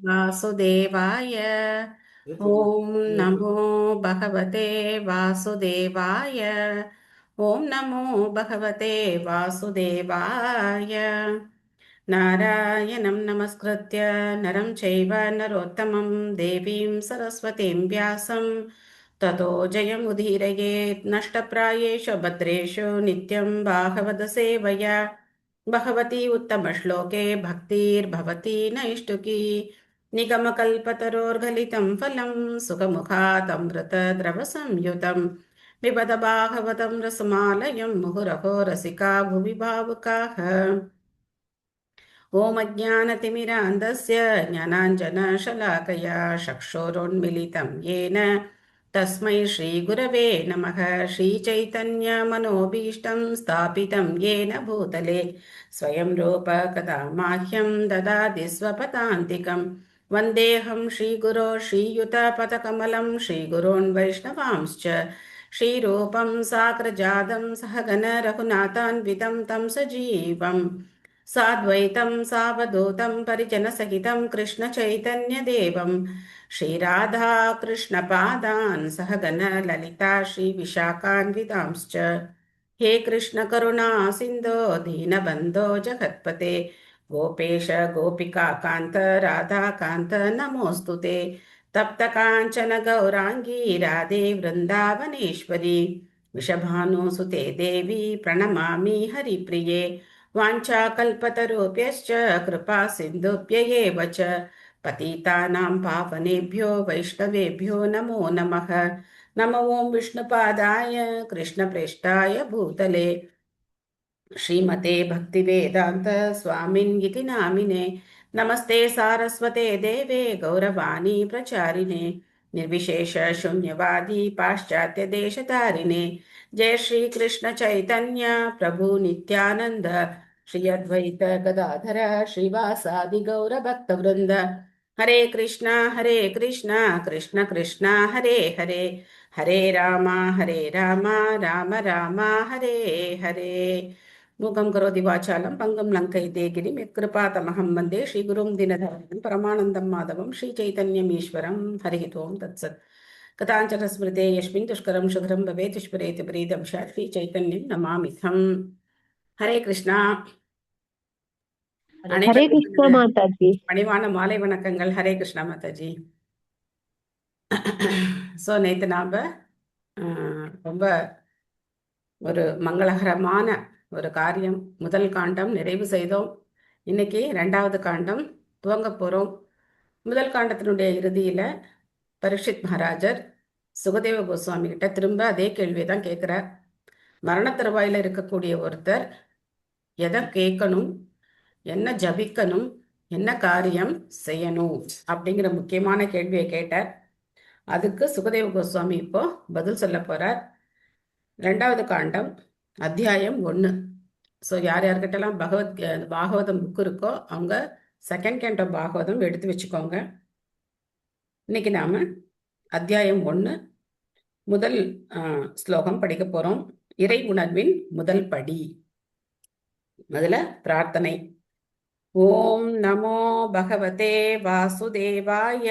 वासुदेवाय। ॐ नमो भगवते वासुदेवाय। ॐ नमो भगवते वासुदेवाय। नारायणं नमस्कृत्य नरं चैव नरोत्तमं देवीं सरस्वतीं व्यासं ततो जयमुदीरयेत्। नष्टप्रायेषु भद्रेषु नित्यं भागवतसेवया भगवती उत्तमश्लोके भक्तिर्भवती नैष्टुकी। निगमकल्पतरोर्गलितं फलं सुखमुखादमृतद्रवसंयुतं पिबत भागवतं रसमालयं मुहुरहो रसिका भुवि भावुकाः। ॐ अज्ञानतिमिरान्धस्य ज्ञानाञ्जनशलाकया चक्षुरोन्मिलितं येन तस्मै श्रीगुरवे नमः। श्रीचैतन्यमनोभीष्टं स्थापितं येन भूतले स्वयं रूप कदा माह्यं ददाति स्वपदान्तिकं। वन्देऽहं श्रीगुरो श्रीयुतपदकमलं श्रीगुरोन् वैष्णवांश्च श्रीरूपं साग्रजातं सहगण रघुनाथान्वितं तं सजीवम् साद्वैतं सावधूतं परिजनसहितं कृष्णचैतन्यदेवं श्रीराधा कृष्णपादान् सहगण ललिता श्रीविशाखान्वितांश्च। हे कृष्ण करुणा सिन्धो दीनबन्धो जगत्पते गोपेश गोपिका कान्त राधाकान्त नमोऽस्तु ते। तप्तकाञ्चन गौराङ्गी राधे वृन्दावनेश्वरी वृषभानुसुते देवी प्रणमामि हरिप्रिये। वाञ्छाकल्पतरुभ्यश्च कृपा सिन्धुभ्य एव च पतितानां पावनेभ्यो वैष्णवेभ्यो नमो नमः। नमो ॐ विष्णुपादाय कृष्णप्रेष्ठाय भूतले श्रीमते भक्तिवेदान्त स्वामिन् इति नामिने। नमस्ते सारस्वते देवे गौरवाणी प्रचारिणे निर्विशेष शून्यवादी पाश्चात्य देशतारिणे। जय श्री कृष्ण चैतन्य प्रभु नित्यानंद श्री अद्वैत गदाधर श्रीवासादि गौर भक्त वृंद। हरे कृष्णा कृष्ण कृष्णा हरे हरे हरे राम राम राम हरे हरे। मूकं करोति वाचालं पङ्गुं लङ्कयिते गिरिं यत्कृपातमहं वन्दे श्रीगुरुं दिनधरं परमानन्दं माधवं श्रीचैतन्यमीश्वरं। हरिः ओं तत्सत्। कथाञ्चनस्मृते यस्मिन् दुष्करं सुकरं भवेत् स्मरेत् प्रीतं श्रीचैतन्यं नमामिथम्। हरे कृष्णा. ஹரே கிருஷ்ணா அனைவருக்கும் மாதாஜி. பணிவான மாலை வணக்கங்கள். ஹரே கிருஷ்ணா மாதாஜி. ஸோ நேற்று நாம் ரொம்ப ஒரு மங்களகரமான ஒரு காரியம் முதல் காண்டம் நிறைவு செய்தோம். இன்னைக்கு ரெண்டாவது காண்டம் துவங்க போகிறோம். முதல் காண்டத்தினுடைய இறுதியில் பரீட்சித் மகாராஜர் சுகதேவ கோஸ்வாமி கிட்ட திரும்ப அதே கேள்வியை தான் கேட்குறார். மரண தருவாயில் இருக்கக்கூடிய ஒருத்தர் எதை கேட்கணும், என்ன ஜபிக்கணும், என்ன காரியம் செய்யணும் அப்படிங்கிற முக்கியமான கேள்வியை கேட்டார். அதுக்கு சுகதேவ கோஸ்வாமி இப்போ பதில் சொல்ல போறார். ரெண்டாவது காண்டம் அத்தியாயம் 1. ஸோ யார் யார்கிட்டலாம் பாகவதம் புக்கு இருக்கோ அவங்க செகண்ட் கேண்ட் ஆஃப் பாகவதம் எடுத்து வச்சுக்கோங்க. இன்னைக்கு நாம அத்தியாயம் 1 முதல் ஸ்லோகம் படிக்க போறோம். இறை உணர்வின் முதல் படி. முதல்ல பிரார்த்தனை. ஓம் நமோ பகவதே வாசுதேவாய.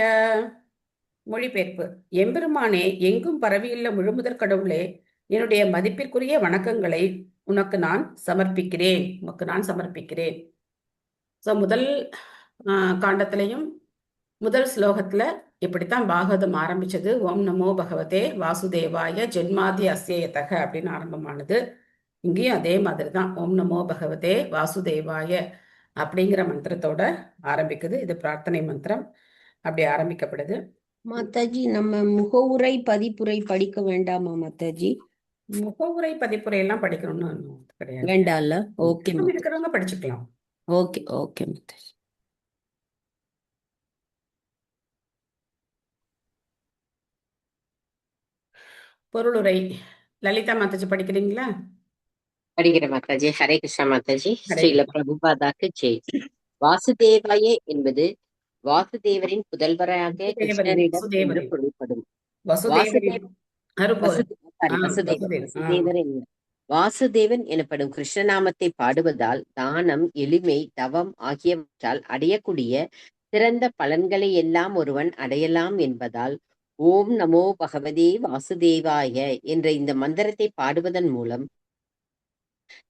மொழிபெயர்ப்பு. எம்பெருமானே, எங்கும் பரவியுள்ள முழுமுதற் கடவுளே, என்னுடைய மதிப்பிற்குரிய வணக்கங்களை உனக்கு நான் சமர்ப்பிக்கிறேன். ஸோ முதல் காண்டத்திலையும் முதல் ஸ்லோகத்துல இப்படித்தான் பாகவதம் ஆரம்பிச்சது. ஓம் நமோ பகவதே வாசுதேவாய ஜென்மாதி அஸ்யயதக அப்படின்னு ஆரம்பமானது. இங்கேயும் அதே மாதிரி தான் ஓம் நமோ பகவதே வாசுதேவாய அப்படிங்கிற மந்திரத்தோட ஆரம்பிக்குது. இது பிரார்த்தனை மந்திரம். அப்படி ஆரம்பிக்கப்படுது. மாதாஜி, நம்ம முகவுரை பதிப்புரை படிக்க வேண்டாமா மாதாஜி? முகவுரை பதிப்புரை எல்லாம் படிக்கணும்னு கிடையாது. வேண்டாம்ல? ஓகே, இருக்கிறவங்க படிச்சுக்கலாம். Okay okay Mataji. பொருளுரை லலிதா மாதாஜி படிக்கிறீங்களா? படிக்கிற மாதாஜி. ஹரே கிருஷ்ணா மாதாஜி. ஸ்ரீல பிரபுபாதாக்கு ஜெய். வாசுதேவாய என்பது வாசுதேவரின் புதல்வராக கிருஷ்ணரிடம் என்று பொருள்படும். வாசுதேவன் எனப்படும் கிருஷ்ணநாமத்தை பாடுவதால் தானம், எளிமை, தவம் ஆகியவற்றால் அடையக்கூடிய சிறந்த பலன்களை எல்லாம் ஒருவன் அடையலாம் என்பதால் ஓம் நமோ பகவதே வாசுதேவாய என்ற இந்த மந்திரத்தை பாடுவதன் மூலம்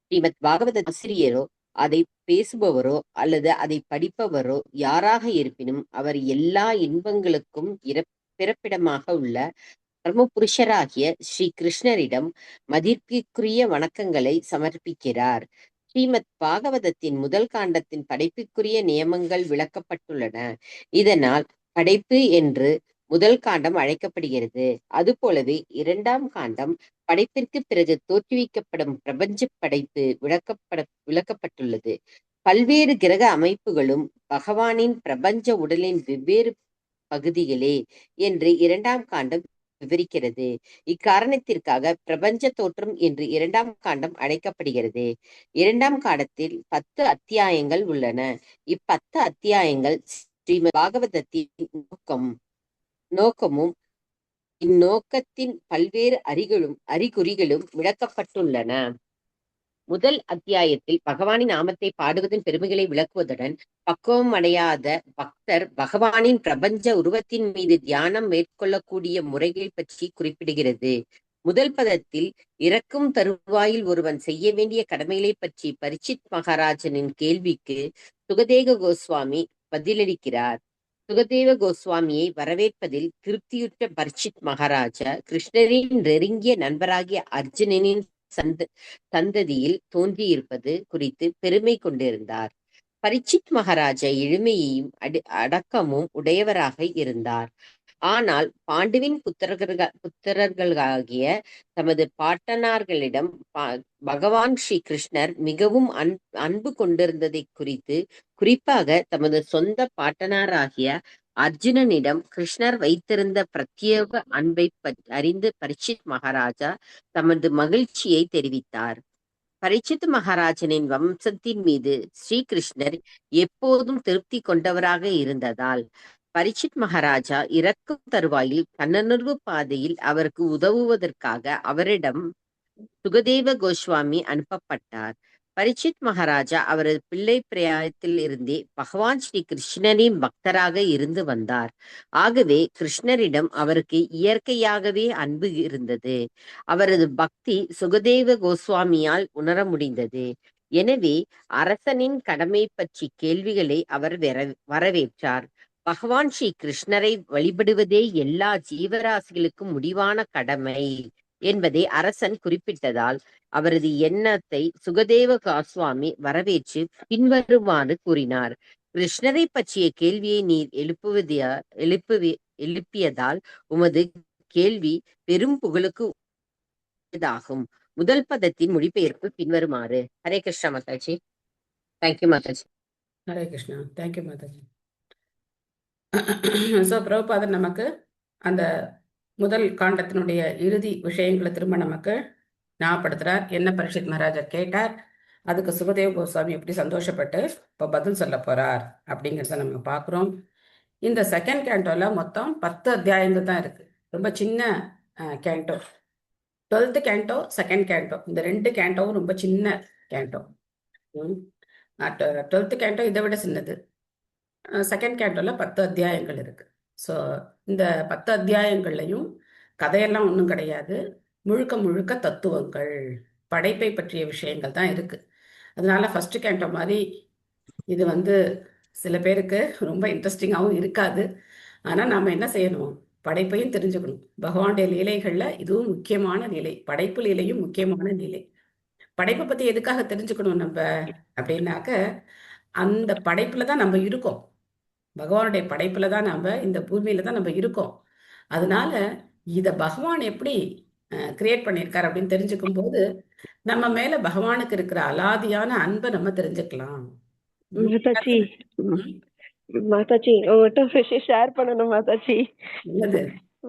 ஸ்ரீமத் பாகவத ஆசிரியரோ அதை பேசுபவரோ அல்லது அதை படிப்பவரோ யாராக இருப்பினும் அவர் எல்லா இன்பங்களுக்கும் பிறப்பிடமாக உள்ள பரமபுருஷராகிய ஸ்ரீ கிருஷ்ணரிடம் மதிப்பிற்குரிய வணக்கங்களை சமர்ப்பிக்கிறார். ஸ்ரீமத் பாகவதத்தின் முதல் காண்டத்தின் படைப்புக்குரிய நியமங்கள் விளக்கப்பட்டுள்ளன. இதனால் படைப்பு என்று முதல் காண்டம் அழைக்கப்படுகிறது. அதுபோலவே இரண்டாம் காண்டம் படைப்பிற்கு பிறகு தோற்றுவிக்கப்படும் பிரபஞ்ச படைப்பு விளக்கப்பட்டுள்ளது. பல்வேறு கிரக அமைப்புகளும் பகவானின் பிரபஞ்ச உடலின் வெவ்வேறு பகுதிகளே என்று இரண்டாம் காண்டம் விவரிக்கிறது. இக்காரணத்திற்காக பிரபஞ்ச தோற்றம் என்று இரண்டாம் காண்டம் அழைக்கப்படுகிறது. இரண்டாம் காண்டத்தில் 10 அத்தியாயங்கள் உள்ளன. இ10 அத்தியாயங்கள் ஸ்ரீமத் பாகவதத்தின் நோக்கமும் இந்நோக்கத்தின் பல்வேறு அறிகுறிகளும் விளக்கப்பட்டுள்ளன. முதல் அத்தியாயத்தில் பகவானின் நாமத்தை பாடுவதன் பெருமைகளை விளக்குவதுடன் பக்குவம் அடையாத பக்தர் பகவானின் பிரபஞ்ச உருவத்தின் மீது தியானம் மேற்கொள்ளக்கூடிய முறைகள் பற்றி குறிப்பிடுகிறது. முதல் பதத்தில் இறக்கும் தருவாயில் ஒருவன் செய்ய வேண்டிய கடமைகளை பற்றி பரீட்சித் மகாராஜனின் கேள்விக்கு சுகதேவ கோஸ்வாமி பதிலளிக்கிறார். சுகதேவ கோஸ்வாமியை வரவேற்பதில் திருப்தியுற்ற பரீட்சித் மகாராஜா கிருஷ்ணரின் நெருங்கிய நண்பராகிய அர்ஜுனனின் சந்ததியில் தோன்றியிருப்பது குறித்து பெருமை கொண்டிருந்தார். பரீட்சித் மகாராஜா எளிமையையும் அடக்கமும் உடையவராக இருந்தார். ஆனால் பாண்டுவின் புத்திரர்களாகிய தமது பாட்டனார்களிடம் பகவான் ஸ்ரீ கிருஷ்ணர் மிகவும் அன்பு கொண்டிருந்ததை குறித்து, குறிப்பாக தமது சொந்த பாட்டனாராகிய அர்ஜுனனிடம் கிருஷ்ணர் வைத்திருந்த பிரத்யேக அன்பை அறிந்து பரீட்சித் மகாராஜா தமது மகிழ்ச்சியை தெரிவித்தார். பரீட்சித் மகாராஜனின் வம்சத்தின் மீது ஸ்ரீகிருஷ்ணர் எப்போதும் திருப்தி கொண்டவராக இருந்ததால் பரீட்சித் மகாராஜா இறக்கும் தருவாயில் தன்னுணர்வு பாதையில் அவருக்கு உதவுவதற்காக அவரிடம் சுகதேவ கோஸ்வாமி அனுப்பப்பட்டார். பரீட்சித் மகாராஜா அவரது பிள்ளை பிராயத்தில் இருந்தே பகவான் ஸ்ரீ கிருஷ்ணரின் பக்தராக இருந்து வந்தார். ஆகவே கிருஷ்ணரிடம் அவருக்கு இயற்கையாகவே அன்பு இருந்தது. அவரது பக்தி சுகதேவ கோஸ்வாமியால் உணர முடிந்தது. எனவே அரசனின் கடமை பற்றி கேள்விகளை அவர் வரவேற்றார். பகவான் ஸ்ரீ கிருஷ்ணரை வழிபடுவதே எல்லா ஜீவராசிகளுக்கும் முடிவான கடமை என்பதை அரசன் குறிப்பிட்டதால் அவரது எண்ணத்தை சுகதேவ கோஸ்வாமி வரவேற்று பின்வருமாறு கூறினார். கிருஷ்ணரை பற்றிய கேள்வியை நீர் எழுப்பியதால் உமது கேள்வி பெரும் புகழுக்கு ஆகும். முதல் பதத்தின் மொழிபெயர்ப்பு பின்வருமாறு. Hare Krishna Mataji. Thank you Mataji. Hare Krishna. Thank you Mataji. So பிரபுபாதர் நமக்கு அந்த முதல் காண்டத்தினுடைய இறுதி விஷயங்களை திரும்ப நமக்கு ஞாபகப்படுத்துறார். என்ன பரீட்சித் மகாராஜா கேட்டார், அதுக்கு சுகதேவ கோஸ்வாமி எப்படி சந்தோஷப்பட்டு இப்போ பதில் சொல்ல போறார் அப்படிங்கிறத நம்ம பார்க்குறோம். இந்த செகண்ட் கேண்டோல மொத்தம் 10 அத்தியாயங்கள் தான் இருக்கு. ரொம்ப சின்ன canto. 12th canto, second canto, இந்த 2 கேண்டோவும் ரொம்ப சின்ன கேண்டோ. 12th கேண்டோ இதை விட சின்னது. செகண்ட் கேண்டோல 10 அத்தியாயங்கள் இருக்கு. ஸோ இந்த 10 அத்தியாயங்கள்லையும் கதையெல்லாம் ஒன்றும் கிடையாது. முழுக்க முழுக்க தத்துவங்கள், படைப்பை பற்றிய விஷயங்கள் தான் இருக்கு. அதனால ஃபர்ஸ்ட் கேண்டோ மாதிரி இது சில பேருக்கு ரொம்ப இன்ட்ரெஸ்டிங்காகவும் இருக்காது. ஆனால் நாம் என்ன செய்யணும், படைப்பையும் தெரிஞ்சுக்கணும். பகவானுடைய லீலைகளில் இதுவும் முக்கியமான லீலை, படைப்பு லீலையும் முக்கியமான லீலை. படைப்பை பற்றி எதுக்காக தெரிஞ்சுக்கணும் நம்ம அப்படின்னாக்க, அந்த படைப்பில் தான் நம்ம இருக்கோம். பகவானுடைய படைப்புல தான் நம்ம இந்த பூமியில தான் நம்ம இருக்கோம். அதனால இத பகவான் எப்படி கிரியேட் பண்ணியிருக்காரு அப்படின்னு தெரிஞ்சுக்கும் போது நம்ம மேல பகவானுக்கு இருக்கிற அலாதியான அன்பை நம்ம தெரிஞ்சுக்கலாம். மாதாஜி, மாதாஜி உங்கள்கிட்ட விஷயம் ஷேர் பண்ணணும் மாதாஜி.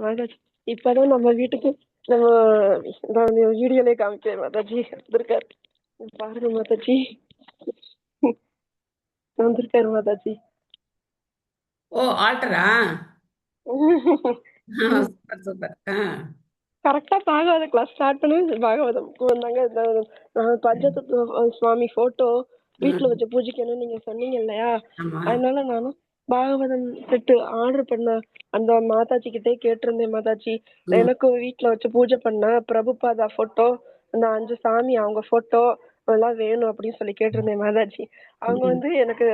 மாதாஜி இப்பதான் நம்ம வீட்டுக்கு நான் வீடியோலே காமிக்கிறேன் மாதாஜி. வந்திருக்காரு பாருங்க மாதாஜி, வந்திருக்காரு மாதாஜி. ஓ ஆல்டரா? Super super. கரெக்டா பாகவத கிளாஸ் ஸ்டார்ட் பண்ணி பாகவதம் வந்தாங்க. பஞ்சதத்துவ சுவாமி போட்டோ வீட்டுல வச்சு பூஜிக்கணும்னு நீங்க சொன்னீங்க இல்லையா, அதனால நானும் பாகவதம் செட்டு ஆர்டர் பண்ண அந்த மாதாஜி கிட்டே கேட்டிருந்தேன். மாதாஜி, ம். எனக்கு வீட்ல வச்சு பூஜை பண்ண பிரபுபாதா போட்டோ, அந்த 5 சாமி அவங்க போட்டோ எல்லாம் வேணும் அப்படின்னு சொல்லி கேட்டிருந்தேன் மாதாஜி. அவங்க ம். வந்து உனக்கு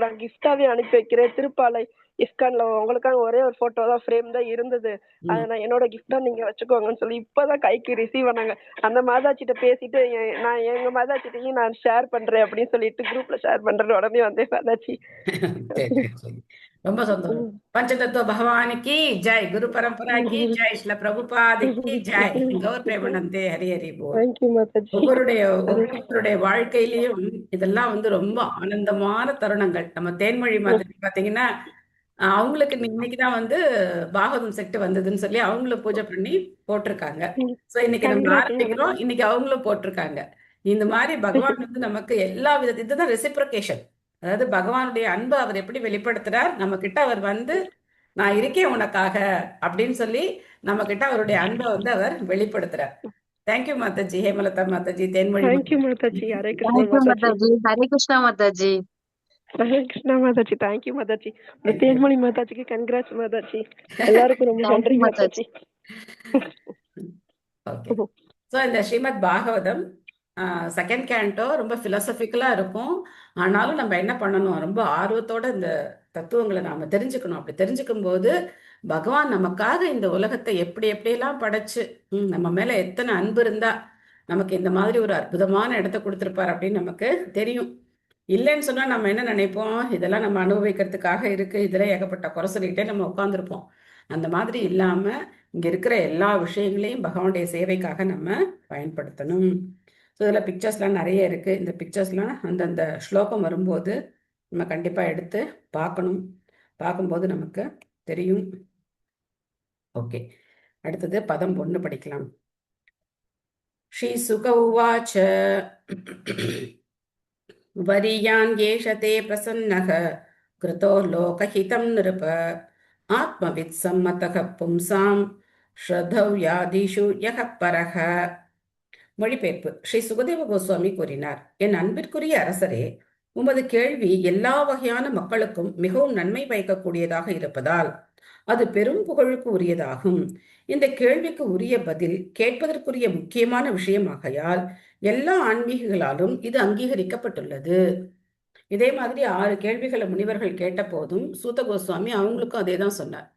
நான் கிஃப்டாவே அனுப்பி வைக்கிறேன். திருப்பாலை இஸ்கான்ல உங்களுக்காக ஒரே ஒரு போட்டோ தான் ஃப்ரேம் தான் இருந்தது. அதை ம். நான் என்னோட கிஃப்டா நீங்க வச்சுக்கோங்கன்னு சொல்லி இப்பதான் கைக்கு ரிசீவ் பண்ணாங்க. அந்த மாதாஜிட்ட பேசிட்டு நான் எங்க மாதாஜிட்டையும் நான் ஷேர் பண்றேன் அப்படின்னு சொல்லிட்டு குரூப்ல ஷேர் பண்றேன்னு உடனே வந்தேன் மாதாஜி. சரி சரி சரி. ரொம்ப சந்தோஷம். பஞ்சதத்துவ பகவானுக்கு ஜெய், குரு பரம்பராக்கு ஜெய், ஸ்ரீல பிரபுபாதிக்கு ஜெய், கௌர் பிரேமநந்தே, ஹரி ஹரி போல். தேங்க்யூ மாதாஜி. ஒவ்வொருடைய வாழ்க்கையிலயும் இதெல்லாம் வந்து ரொம்ப ஆனந்தமான தருணங்கள். நம்ம தேன்மொழி மாதிரி பாத்தீங்கன்னா அவங்களுக்கு இன்னைக்குதான் வந்து பாகவதம் செட்டு வந்ததுன்னு சொல்லி அவங்களும் பூஜை பண்ணி போட்டிருக்காங்க. சோ இன்னைக்கு நம்ம கங்க்ராட்ஸ் ஆரம்பிக்கிறோம், இன்னைக்கு அவங்களும் போட்டிருக்காங்க. இந்த மாதிரி பகவான் வந்து நமக்கு எல்லா வித இதுதான் ரெசிப்ரோகேஷன். அதாவது பகவானுடைய அன்பு அவர் எப்படி வெளிப்படுத்துறார், நம்ம கிட்ட அவர் வந்து நான் இருக்கேன் உனக்காக அப்படின்னு சொல்லி நம்ம கிட்ட அவருடைய அன்பை வந்து அவர் வெளிப்படுத்துறார். Thank you Mataji, Hemalatha Mataji, Thenmozhi thank you Mataji. Mataji. Hare Krishna Thank you, Mataji. Mataji. Hare Krishna, Mataji. Hare Krishna Mataji. Thank you Mataji. இந்த Thank you. தேன்மொழி மாதாஜிக்கு கங்க்ராட்ஸ் மாதாஜி. எல்லாருக்கும் ரொம்ப Thank நன்றி you, மாதாஜி. ஓகே. ஸோ இந்த ஸ்ரீமத் பாகவதம் செகண்ட் கேண்டோ ரொம்ப பிலோசபிக்கலா இருக்கும். ஆனாலும் நம்ம என்ன பண்ணணும், ரொம்ப ஆர்வத்தோட இந்த தத்துவங்களை நாம தெரிஞ்சுக்கணும். அப்படி தெரிஞ்சுக்கும் போது பகவான் நமக்காக இந்த உலகத்தை எப்படி எப்படியெல்லாம் படைச்சு நம்ம மேல எத்தனை அன்பு இருந்தா நமக்கு இந்த மாதிரி ஒரு அற்புதமான இடத்த கொடுத்திருப்பார் அப்படின்னு நமக்கு தெரியும். இல்லைன்னு சொன்னா நம்ம என்ன நினைப்போம், இதெல்லாம் நம்ம அனுபவிக்கிறதுக்காக இருக்கு, இதெல்லாம் ஏகப்பட்ட குறை சொல்லிக்கிட்டே நம்ம உட்காந்துருப்போம். அந்த மாதிரி இல்லாம இங்க இருக்கிற எல்லா விஷயங்களையும் பகவானுடைய சேவைக்காக நம்ம பயன்படுத்தணும். ஸோ இதில் பிக்சர்ஸ்லாம் நிறைய இருக்கு. இந்த பிக்சர்ஸ்லாம் அந்தந்த ஸ்லோகம் வரும்போது நம்ம கண்டிப்பா எடுத்து பார்க்கணும். பார்க்கும்போது நமக்கு தெரியும். ஓகே, அடுத்தது பதம் 1 படிக்கலாம். ஸ்ரீ சுக உவாச்ச வரியான் ஏஷதே பிரசன்னக கிருதோ லோகஹிதம் நிருப ஆத்மவித் சம்மதக பும்சாம் ஸ்ரத்தவ்யாதிஷு யகப் பரஹ. மொழிபெயர்ப்பு. ஸ்ரீ சுகதேவ கோஸ்வாமி கூறினார், என் அன்பிற்குரிய அரசரே, உமது கேள்வி எல்லா வகையான மக்களுக்கும் மிகவும் நன்மை பயக்கக்கூடியதாக இருப்பதால் அது பெரும் புகழுக்கு உரியதாகும். இந்த கேள்விக்கு உரிய பதில் கேட்பதற்குரிய முக்கியமான விஷயமாகையால் எல்லா ஆன்மீகங்களாலும் இது அங்கீகரிக்கப்பட்டுள்ளது. இதே மாதிரி 6 கேள்விகளை முனிவர்கள் கேட்ட போதும் சூத கோஸ்வாமி அவங்களுக்கும் அதே தான் சொன்னார்.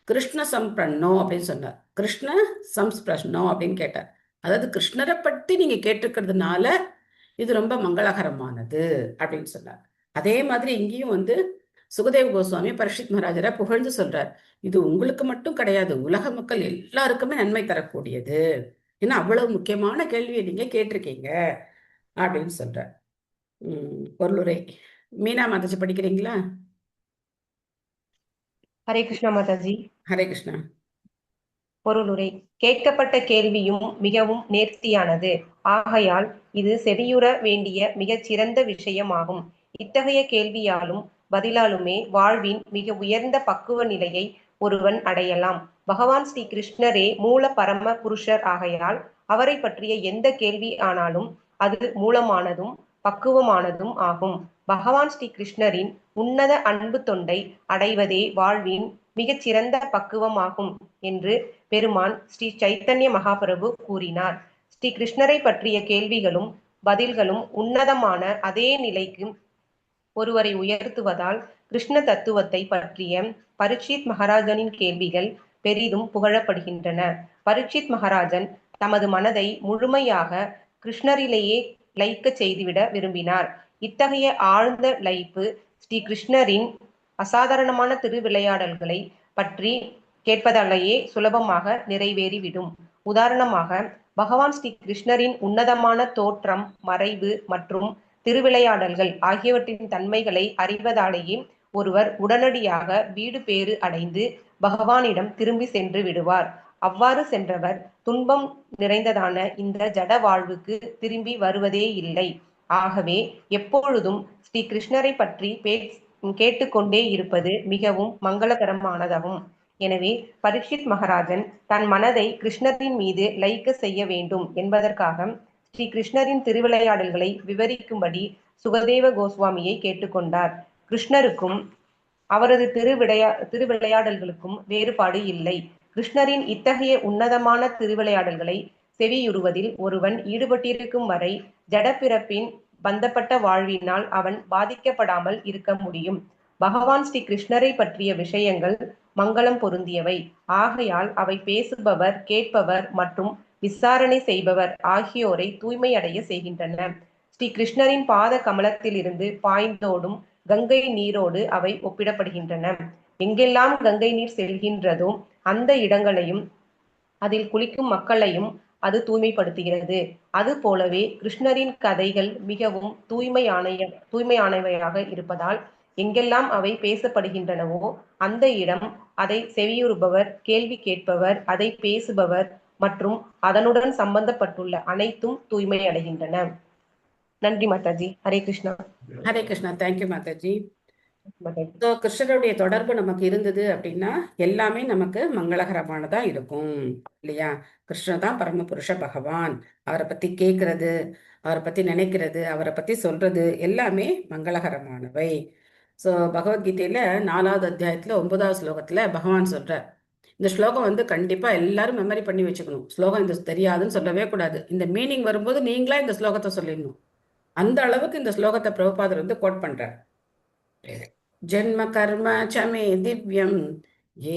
கிருஷ்ண சம்பிரண்ணோ அப்படின்னு சொன்னார். கிருஷ்ண சம்ஸ்பிரஷ்னோ அப்படின்னு கேட்டார். அதாவது கிருஷ்ணரை பற்றி நீங்க கேட்டிருக்கிறதுனால இது ரொம்ப மங்களகரமானது அப்படின்னு சொன்னார். அதே மாதிரி இங்கேயும் வந்து சுகதேவ கோஸ்வாமி பரீட்சித் மகாராஜரை புகழ்ந்து சொல்றார், இது உங்களுக்கு மட்டும் கிடையாது, உலக மக்கள் எல்லாருக்குமே நன்மை தரக்கூடியது. ஏன்னா அவ்வளவு முக்கியமான கேள்வியை நீங்க கேட்டிருக்கீங்க அப்படின்னு சொல்றார். பொருளுரை மீனா மாதாஜி படிக்கிறீங்களா? ஹரே கிருஷ்ணா மாதாஜி. ஹரே கிருஷ்ணா. பொருளுரை. கேட்கப்பட்ட கேள்வியும் மிகவும் நேர்த்தியானது. ஆகையால் இது செவியுற வேண்டிய மிகச் சிறந்த விஷயமாகும். இத்தகைய கேள்வியாலும் பதிலாலுமே வாழ்வின் மிக உயர்ந்த பக்குவ நிலையை ஒருவன் அடையலாம். பகவான் ஸ்ரீ கிருஷ்ணரே மூல பரம புருஷர் ஆகையால் அவரை பற்றிய எந்த கேள்வி ஆனாலும் அது மூலமானதும் பக்குவமானதும் ஆகும். பகவான் ஸ்ரீ கிருஷ்ணரின் உன்னத அன்பு தொண்டை அடைவதே வாழ்வின் மிகச் சிறந்த பக்குவமாகும் என்று பெருமான் ஸ்ரீ சைத்தன்ய மகாபிரபு கூறினார். ஸ்ரீ கிருஷ்ணரை பற்றிய கேள்விகளும் பதில்களும் உன்னதமான அதே நிலைக்கு ஒருவரை உயர்த்துவதால் கிருஷ்ண தத்துவத்தை பற்றிய பரீட்சித் மகாராஜனின் கேள்விகள் பெரிதும் புகழப்படுகின்றன. பரீட்சித் மகாராஜன் தமது மனதை முழுமையாக கிருஷ்ணரிலேயே லயிக்க செய்துவிட விரும்பினார். இத்தகைய ஆழ்ந்த லயிப்பு ஸ்ரீ கிருஷ்ணரின் அசாதாரணமான திருவிளையாடல்களை பற்றி கேட்பதாலேயே சுலபமாக நிறைவேறிவிடும். உதாரணமாக, பகவான் ஸ்ரீ கிருஷ்ணரின் உன்னதமான தோற்றம், மறைவு மற்றும் திருவிளையாடல்கள் ஆகியவற்றின் தன்மைகளை அறிவதாலேயே ஒருவர் உடனடியாக வீடு பேறு அடைந்து பகவானிடம் திரும்பி சென்று விடுவார். அவ்வாறு சென்றவர் துன்பம் நிறைந்ததான இந்த ஜட வாழ்வுக்கு திரும்பி வருவதே இல்லை. ஆகவே எப்பொழுதும் ஸ்ரீ கிருஷ்ணரை பற்றி கேட்டுக்கொண்டே இருப்பது மிகவும் மங்களகரமானதாகும். எனவே பரீட்சித் மகாராஜன் தன் மனதை கிருஷ்ணரின் மீது லயிக்க செய்ய வேண்டும் என்பதற்காக ஸ்ரீ கிருஷ்ணரின் திருவிளையாடல்களை விவரிக்கும்படி சுகதேவ கோஸ்வாமியை கேட்டுக்கொண்டார். கிருஷ்ணருக்கும் அவரது திருவிளையாடல்களுக்கும் வேறுபாடு இல்லை. கிருஷ்ணரின் இத்தகைய உன்னதமான திருவிளையாடல்களை செவியுறுவதில் ஒருவன் ஈடுபட்டிருக்கும் வரை ஜடப்பிறப்பின் பந்தப்பட்ட வாழ்வினால் அவன் பாதிக்கப்படாமல் இருக்க முடியும். பகவான் ஸ்ரீ கிருஷ்ணரை பற்றிய விஷயங்கள் மங்களம் பொருந்தியவை. ஆகையால் அவை பேசுபவர், கேட்பவர் மற்றும் விசாரணை செய்பவர் ஆகியோரை தூய்மையடைய செய்கின்றன. ஸ்ரீ கிருஷ்ணரின் பாத கமலத்திலிருந்து பாய்ந்தோடும் கங்கை நீரோடு அவை ஒப்பிடப்படுகின்றன. எங்கெல்லாம் கங்கை நீர் செல்கின்றதோ அந்த இடங்களையும் அதில் குளிக்கும் மக்களையும் அது தூய்மைப்படுத்துகிறது. அது போலவே கிருஷ்ணரின் கதைகள் மிகவும் தூய்மையானவையாக இருப்பதால் எங்கெல்லாம் அவை பேசப்படுகின்றனவோ அந்த இடம், அதை செவியுறுபவர், கேள்வி கேட்பவர், அதை பேசுபவர் மற்றும் அதனுடன் சம்பந்தப்பட்டுள்ள அனைத்தும் தூய்மை அடைகின்றன. நன்றி மாதாஜி. ஹரே கிருஷ்ணா. ஹரே கிருஷ்ணா. தேங்க்யூ மாதாஜி. மாதாஜி. ஸோ கிருஷ்ணருடைய தொடர்பு நமக்கு இருந்தது அப்படின்னா எல்லாமே நமக்கு மங்களகரமானதா இருக்கும் இல்லையா? கிருஷ்ணர் தான் பரமபுருஷ பகவான். அவரை பத்தி கேட்கறது, அவரை பத்தி நினைக்கிறது, அவரை பத்தி சொல்றது எல்லாமே மங்களகரமானவை. ஸோ பகவத்கீதையில 4வது அத்தியாயத்துல 9வது ஸ்லோகத்துல பகவான் சொல்றார். இந்த ஸ்லோகம் வந்து கண்டிப்பா எல்லாரும் மெமரி பண்ணி வச்சுக்கணும். ஸ்லோகம் இது தெரியாதுன்னு சொல்லவே கூடாது. இந்த மீனிங் வரும்போது நீங்களா இந்த ஸ்லோகத்தை சொல்லிடணும். அந்த அளவுக்கு இந்த ஸ்லோகத்தை பிரபுபாதர் வந்து கோட் பண்றார். ஜென்ம கர்ம சமே திவ்யம்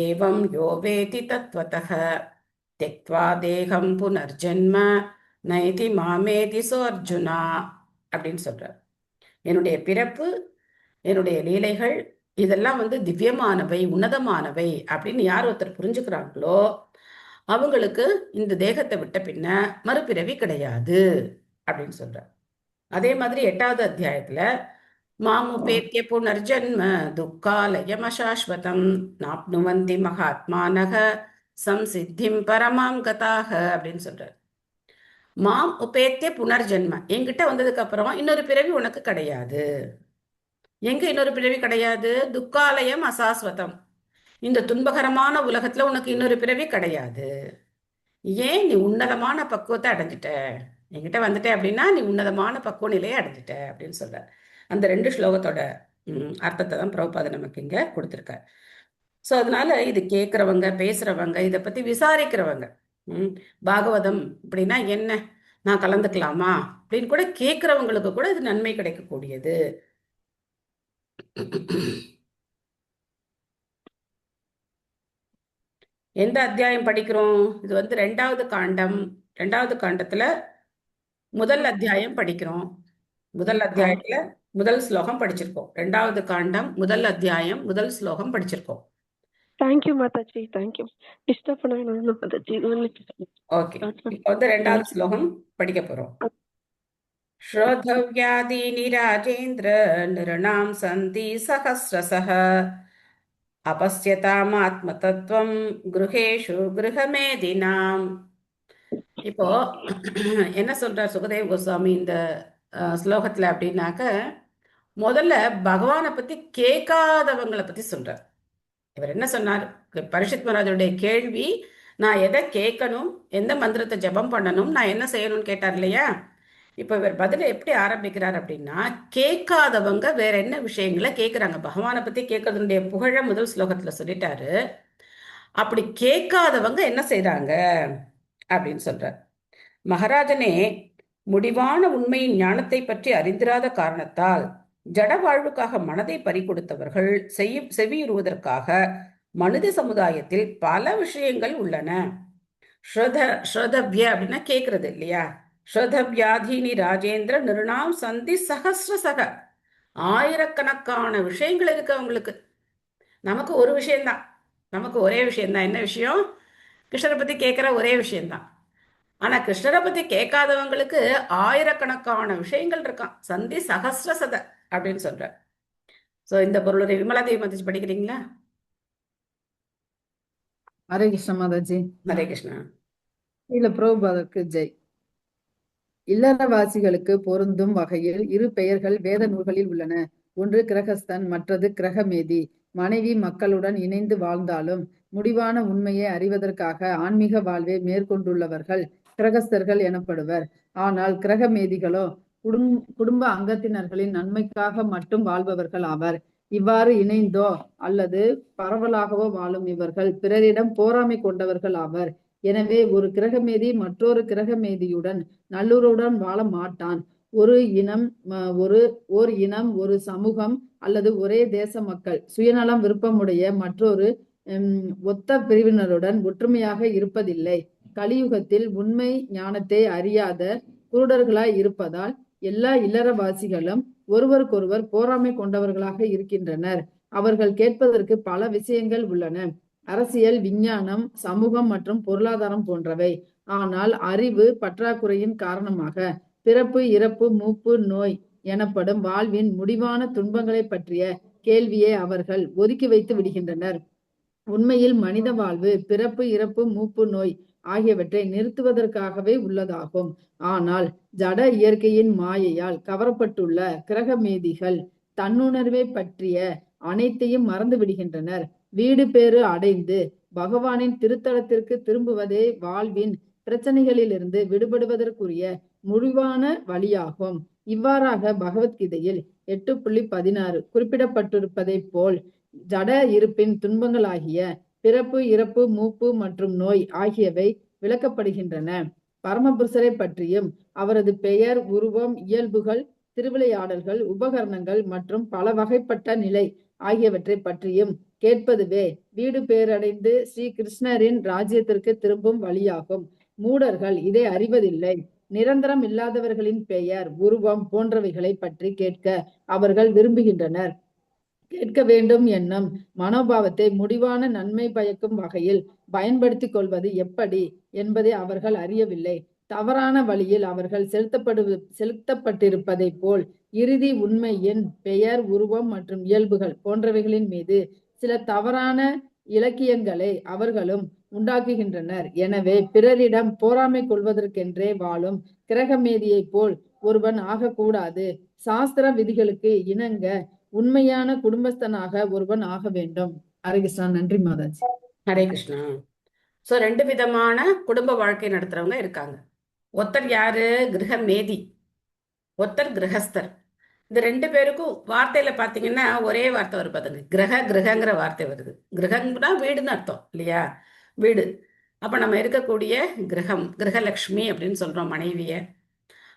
ஏவம் யோ வேதி தத்வதஹ தெக்த்வா தேகம் புனர்ஜென்ம நைதி மாமேதி சோர்ஜுனா அப்படின்னு சொல்றார். என்னுடைய பிறப்பு, என்னுடைய லீலைகள் இதெல்லாம் வந்து திவ்யமானவை, உன்னதமானவை அப்படின்னு யார் ஒருத்தர் புரிஞ்சுக்கிறாங்களோ அவங்களுக்கு இந்த தேகத்தை விட்ட பின்ன மறுபிறவி கிடையாது அப்படின்னு சொல்றார். அதே மாதிரி 8வது அத்தியாயத்துல மாமுபேத்ய புனர்ஜன்ம துக்காலயம் அசாஸ்வதம் நாப்னுவந்தி மகாத்மானக சம்சித்திம் பரமாம் கதாக அப்படின்னு சொல்றார். மாம் உபேத்திய புனர்ஜென்ம, என்கிட்ட வந்ததுக்கு அப்புறம் இன்னொரு பிறவி உனக்கு கிடையாது. எங்க இன்னொரு பிறவி கிடையாது? துக்காலயம் அசாஸ்வதம், இந்த துன்பகரமான உலகத்துல உனக்கு இன்னொரு பிறவி கிடையாது. ஏன்? நீ உன்னதமான பக்குவத்தை அடைஞ்சிட்ட. என்கிட்ட வந்துட்ட அப்படின்னா நீ உன்னதமான பக்குவ நிலையை அடைஞ்சிட்ட அப்படின்னு சொல்ற. அந்த 2 ஸ்லோகத்தோட அர்த்தத்தை தான் பிரபுபாதர் நமக்கு இங்க கொடுத்திருக்கார். ஸோ அதனால இது கேட்கறவங்க, பேசுறவங்க, இதை பத்தி விசாரிக்கிறவங்க, பாகவதம் அப்படின்னா என்ன, நான் கலந்துக்கலாமா அப்படின்னு கூட கேட்கறவங்களுக்கு கூட இது நன்மை கிடைக்கக்கூடியது. எந்த அத்தியாயம் படிக்கிறோம்? இது வந்து 2வது காண்டம். 2வது காண்டத்துல முதல் அத்தியாயம் படிக்கிறோம். முதல் அத்தியாயத்துல முதல் ஸ்லோகம் படிச்சிருக்கோம். 2வது காண்டம் முதல் அத்தியாயம் முதல் ஸ்லோகம் படிச்சிருக்கோம். தேங்க்யூ மாதாஜி. தேங்க்யூ. டிஸ்டர்ப் பண்ண வேணாம் மாதாஜி. ஓகே, இப்போ வந்து 2வது ஸ்லோகம் படிக்க போறோம். ஸ்ரோதவ்யாதீனி ராஜேந்திர நிருணாம் சந்தி சஹஸ்ரசஹ அபஸ்யதாமாத்ம தத்துவம் கிருஹேஷு கிருஹமேதினாம். இப்போ என்ன சொல்றார் சுகதேவ கோஸ்வாமி இந்த ஸ்லோகத்துல அப்படின்னாக்க, முதல்ல பகவானை பத்தி கேட்காதவங்களை பத்தி சொல்றார். இவர் என்ன சொன்னார்? பரீட்சித் மகாராஜருடைய கேள்வி, நான் எதை கேட்கணும், எந்த மந்திரத்தை ஜபம் பண்ணணும், நான் என்ன செய்யணும்னு கேட்டார் இல்லையா? இப்போ இவர் பதிலை எப்படி ஆரம்பிக்கிறார் அப்படின்னா, கேட்காதவங்க வேற என்ன விஷயங்களை கேட்குறாங்க. பகவானை பத்தி கேட்கறதுடைய புகழ முதல் ஸ்லோகத்துல சொல்லிட்டாரு. அப்படி கேட்காதவங்க என்ன செய்றாங்க அப்படின்னு சொல்றார். மகாராஜனே, முடிவான உண்மையின் ஞானத்தை பற்றி அறிந்திராத காரணத்தால் ஜட வாழ்வுக்காக மனதை பறிகொடுத்தவர்கள் செவியுறுவதற்காக மனித சமுதாயத்தில் பல விஷயங்கள் உள்ளன. ஸ்ரோதவ்ய அப்படின்னா கேட்கறது இல்லையா? ஸ்ரோதவ்யாதீனி ராஜேந்திர நிருணாம் சந்தி சஹஸ்ரசக, ஆயிரக்கணக்கான விஷயங்கள் இருக்கு அவங்களுக்கு. நமக்கு ஒரு விஷயம்தான், நமக்கு ஒரே விஷயம்தான். என்ன விஷயம்? கிருஷ்ணரை பத்தி கேட்கிற ஒரே விஷயம்தான். ஆனா கிருஷ்ணரை பத்தி கேட்காதவங்களுக்கு ஆயிரக்கணக்கான விஷயங்கள் இருக்கான். சந்தி சஹஸ்ரசத அப்படின்னு சொல்ற. சோ இந்த பொருளுடைய விமலாதேவி மதிச்சு படிக்கிறீங்களா? ஹரே கிருஷ்ண மாதாஜி. ஹரே கிருஷ்ணா. இல்ல பிரபுபாதருக்கு ஜெய். இல்லறவாசிகளுக்கு பொருந்தும் வகையில் 2 பெயர்கள் வேத நூல்களில் உள்ளன. ஒன்று கிரகஸ்தன், மற்றது கிரகமேதி. மனைவி மக்களுடன் இணைந்து வாழ்ந்தாலும் முடிவான உண்மையை அறிவதற்காக ஆன்மீக வாழ்வை மேற்கொண்டுள்ளவர்கள் கிரகஸ்தர்கள் எனப்படுவர். ஆனால் கிரகமேதிகளோ குடும்ப அங்கத்தினர்களின் நன்மைக்காக மட்டும் வாழ்பவர்கள் ஆவர். இவ்வாறு இணைந்தோ அல்லது பரவலாகவோ வாழும் இவர்கள் பிறரிடம் போராமை கொண்டவர்கள் ஆவர். எனவே ஒரு கிரகமேதி மற்றொரு கிரகமேதியுடன் நல்லுறவுடன் வாழ மாட்டான். ஒரு இனம் ஓர் இனம், ஒரு சமூகம் அல்லது ஒரே தேச மக்கள் சுயநலம் விருப்பமுடைய மற்றொரு ஒத்த பிரிவினருடன் ஒற்றுமையாக இருப்பதில்லை. கலியுகத்தில் உண்மை ஞானத்தை அறியாத குருடர்களாய் இருப்பதால் எல்லா இல்லறவாசிகளும் ஒருவருக்கொருவர் போராமை கொண்டவர்களாக இருக்கின்றனர். அவர்கள் கேட்பதற்கு பல விஷயங்கள் உள்ளன, அரசியல், விஞ்ஞானம், சமூகம் மற்றும் பொருளாதாரம் போன்றவை. ஆனால் அறிவு பற்றாக்குறையின் காரணமாக பிறப்பு, இறப்பு, மூப்பு, நோய் எனப்படும் வாழ்வின் முடிவான துன்பங்களை பற்றிய கேள்வியை அவர்கள் ஒதுக்கி வைத்து விடுகின்றனர். உண்மையில் மனித வாழ்வு பிறப்பு, இறப்பு, மூப்பு, நோய் ஆகியவற்றை நிறுத்துவதற்காகவே உள்ளதாகும். ஆனால் ஜட இயற்கையின் மாயையால் கவரப்பட்டுள்ள கிரகமேதிகள் தன்னுணர்வை பற்றிய அனைத்தையும் மறந்து விடுகின்றனர். வீடு பேறு அடைந்து பகவானின் திருத்தலத்திற்கு திரும்புவதே வாழ்வின் பிரச்சனைகளிலிருந்து விடுபடுவதற்குரிய முடிவான வழியாகும். இவ்வாறாக பகவத்கீதையில் 8.16 குறிப்பிடப்பட்டிருப்பதை போல் ஜட இருப்பின் துன்பங்களாகிய பிறப்பு, இறப்பு, மூப்பு மற்றும் நோய் ஆகியவை விளக்கப்படுகின்றன. பரமபுருஷரை பற்றியும் அவரது பெயர், உருவம், இயல்புகள், திருவிளையாடல்கள், உபகரணங்கள் மற்றும் பல வகைப்பட்ட நிலை ஆகியவற்றை பற்றியும் கேட்பதுவே வீடு பேரடைந்து ஸ்ரீ கிருஷ்ணரின் ராஜ்யத்திற்கு திரும்பும் வழியாகும். மூடர்கள் இதை அறிவதில்லை. நிரந்தரம் இல்லாதவர்களின் பெயர், உருவம் போன்றவைகளை பற்றி கேட்க அவர்கள் விரும்புகின்றனர். கேட்க வேண்டும் என்னும் மனோபாவத்தை முடிவான நன்மை பயக்கும் வகையில் பயன்படுத்திக் கொள்வது எப்படி என்பதை அவர்கள் அறியவில்லை. தவறான வழியில் அவர்கள் செலுத்தப்பட்டிருப்பதை போல் இறுதி உண்மையின் பெயர், உருவம் மற்றும் இயல்புகள் போன்றவைகளின் மீது சில தவறான இலக்கியங்களை அவர்களும் உண்டாக்குகின்றனர். எனவே பிறரிடம் போராமை கொள்வதற்கென்றே வாழும் கிரகமேதியை போல் ஒருவன் ஆகக்கூடாது. சாஸ்திர விதிகளுக்கு இணங்க உண்மையான குடும்பஸ்தனாக ஒருவன் ஆக வேண்டும். ஹரே கிருஷ்ணா. நன்றி மாதாஜி. ஹரே கிருஷ்ணா. ஸோ 2 விதமான குடும்ப வாழ்க்கை நடத்துறவங்க இருக்காங்க. ஒருத்தர் யாரு? கிரகமேதி, ஒருத்தர் கிரகஸ்தர். இந்த 2 பேருக்கும் வார்த்தையில பாத்தீங்கன்னா ஒரே வார்த்தை வருது பாருங்க, கிரகங்கிற வார்த்தை வருது. கிரகம்னா வீடுன்னு அர்த்தம் இல்லையா? வீடு. அப்ப நம்ம இருக்கக்கூடிய கிரகம், கிரகலட்சுமி அப்படின்னு சொல்றோம் மனைவிய.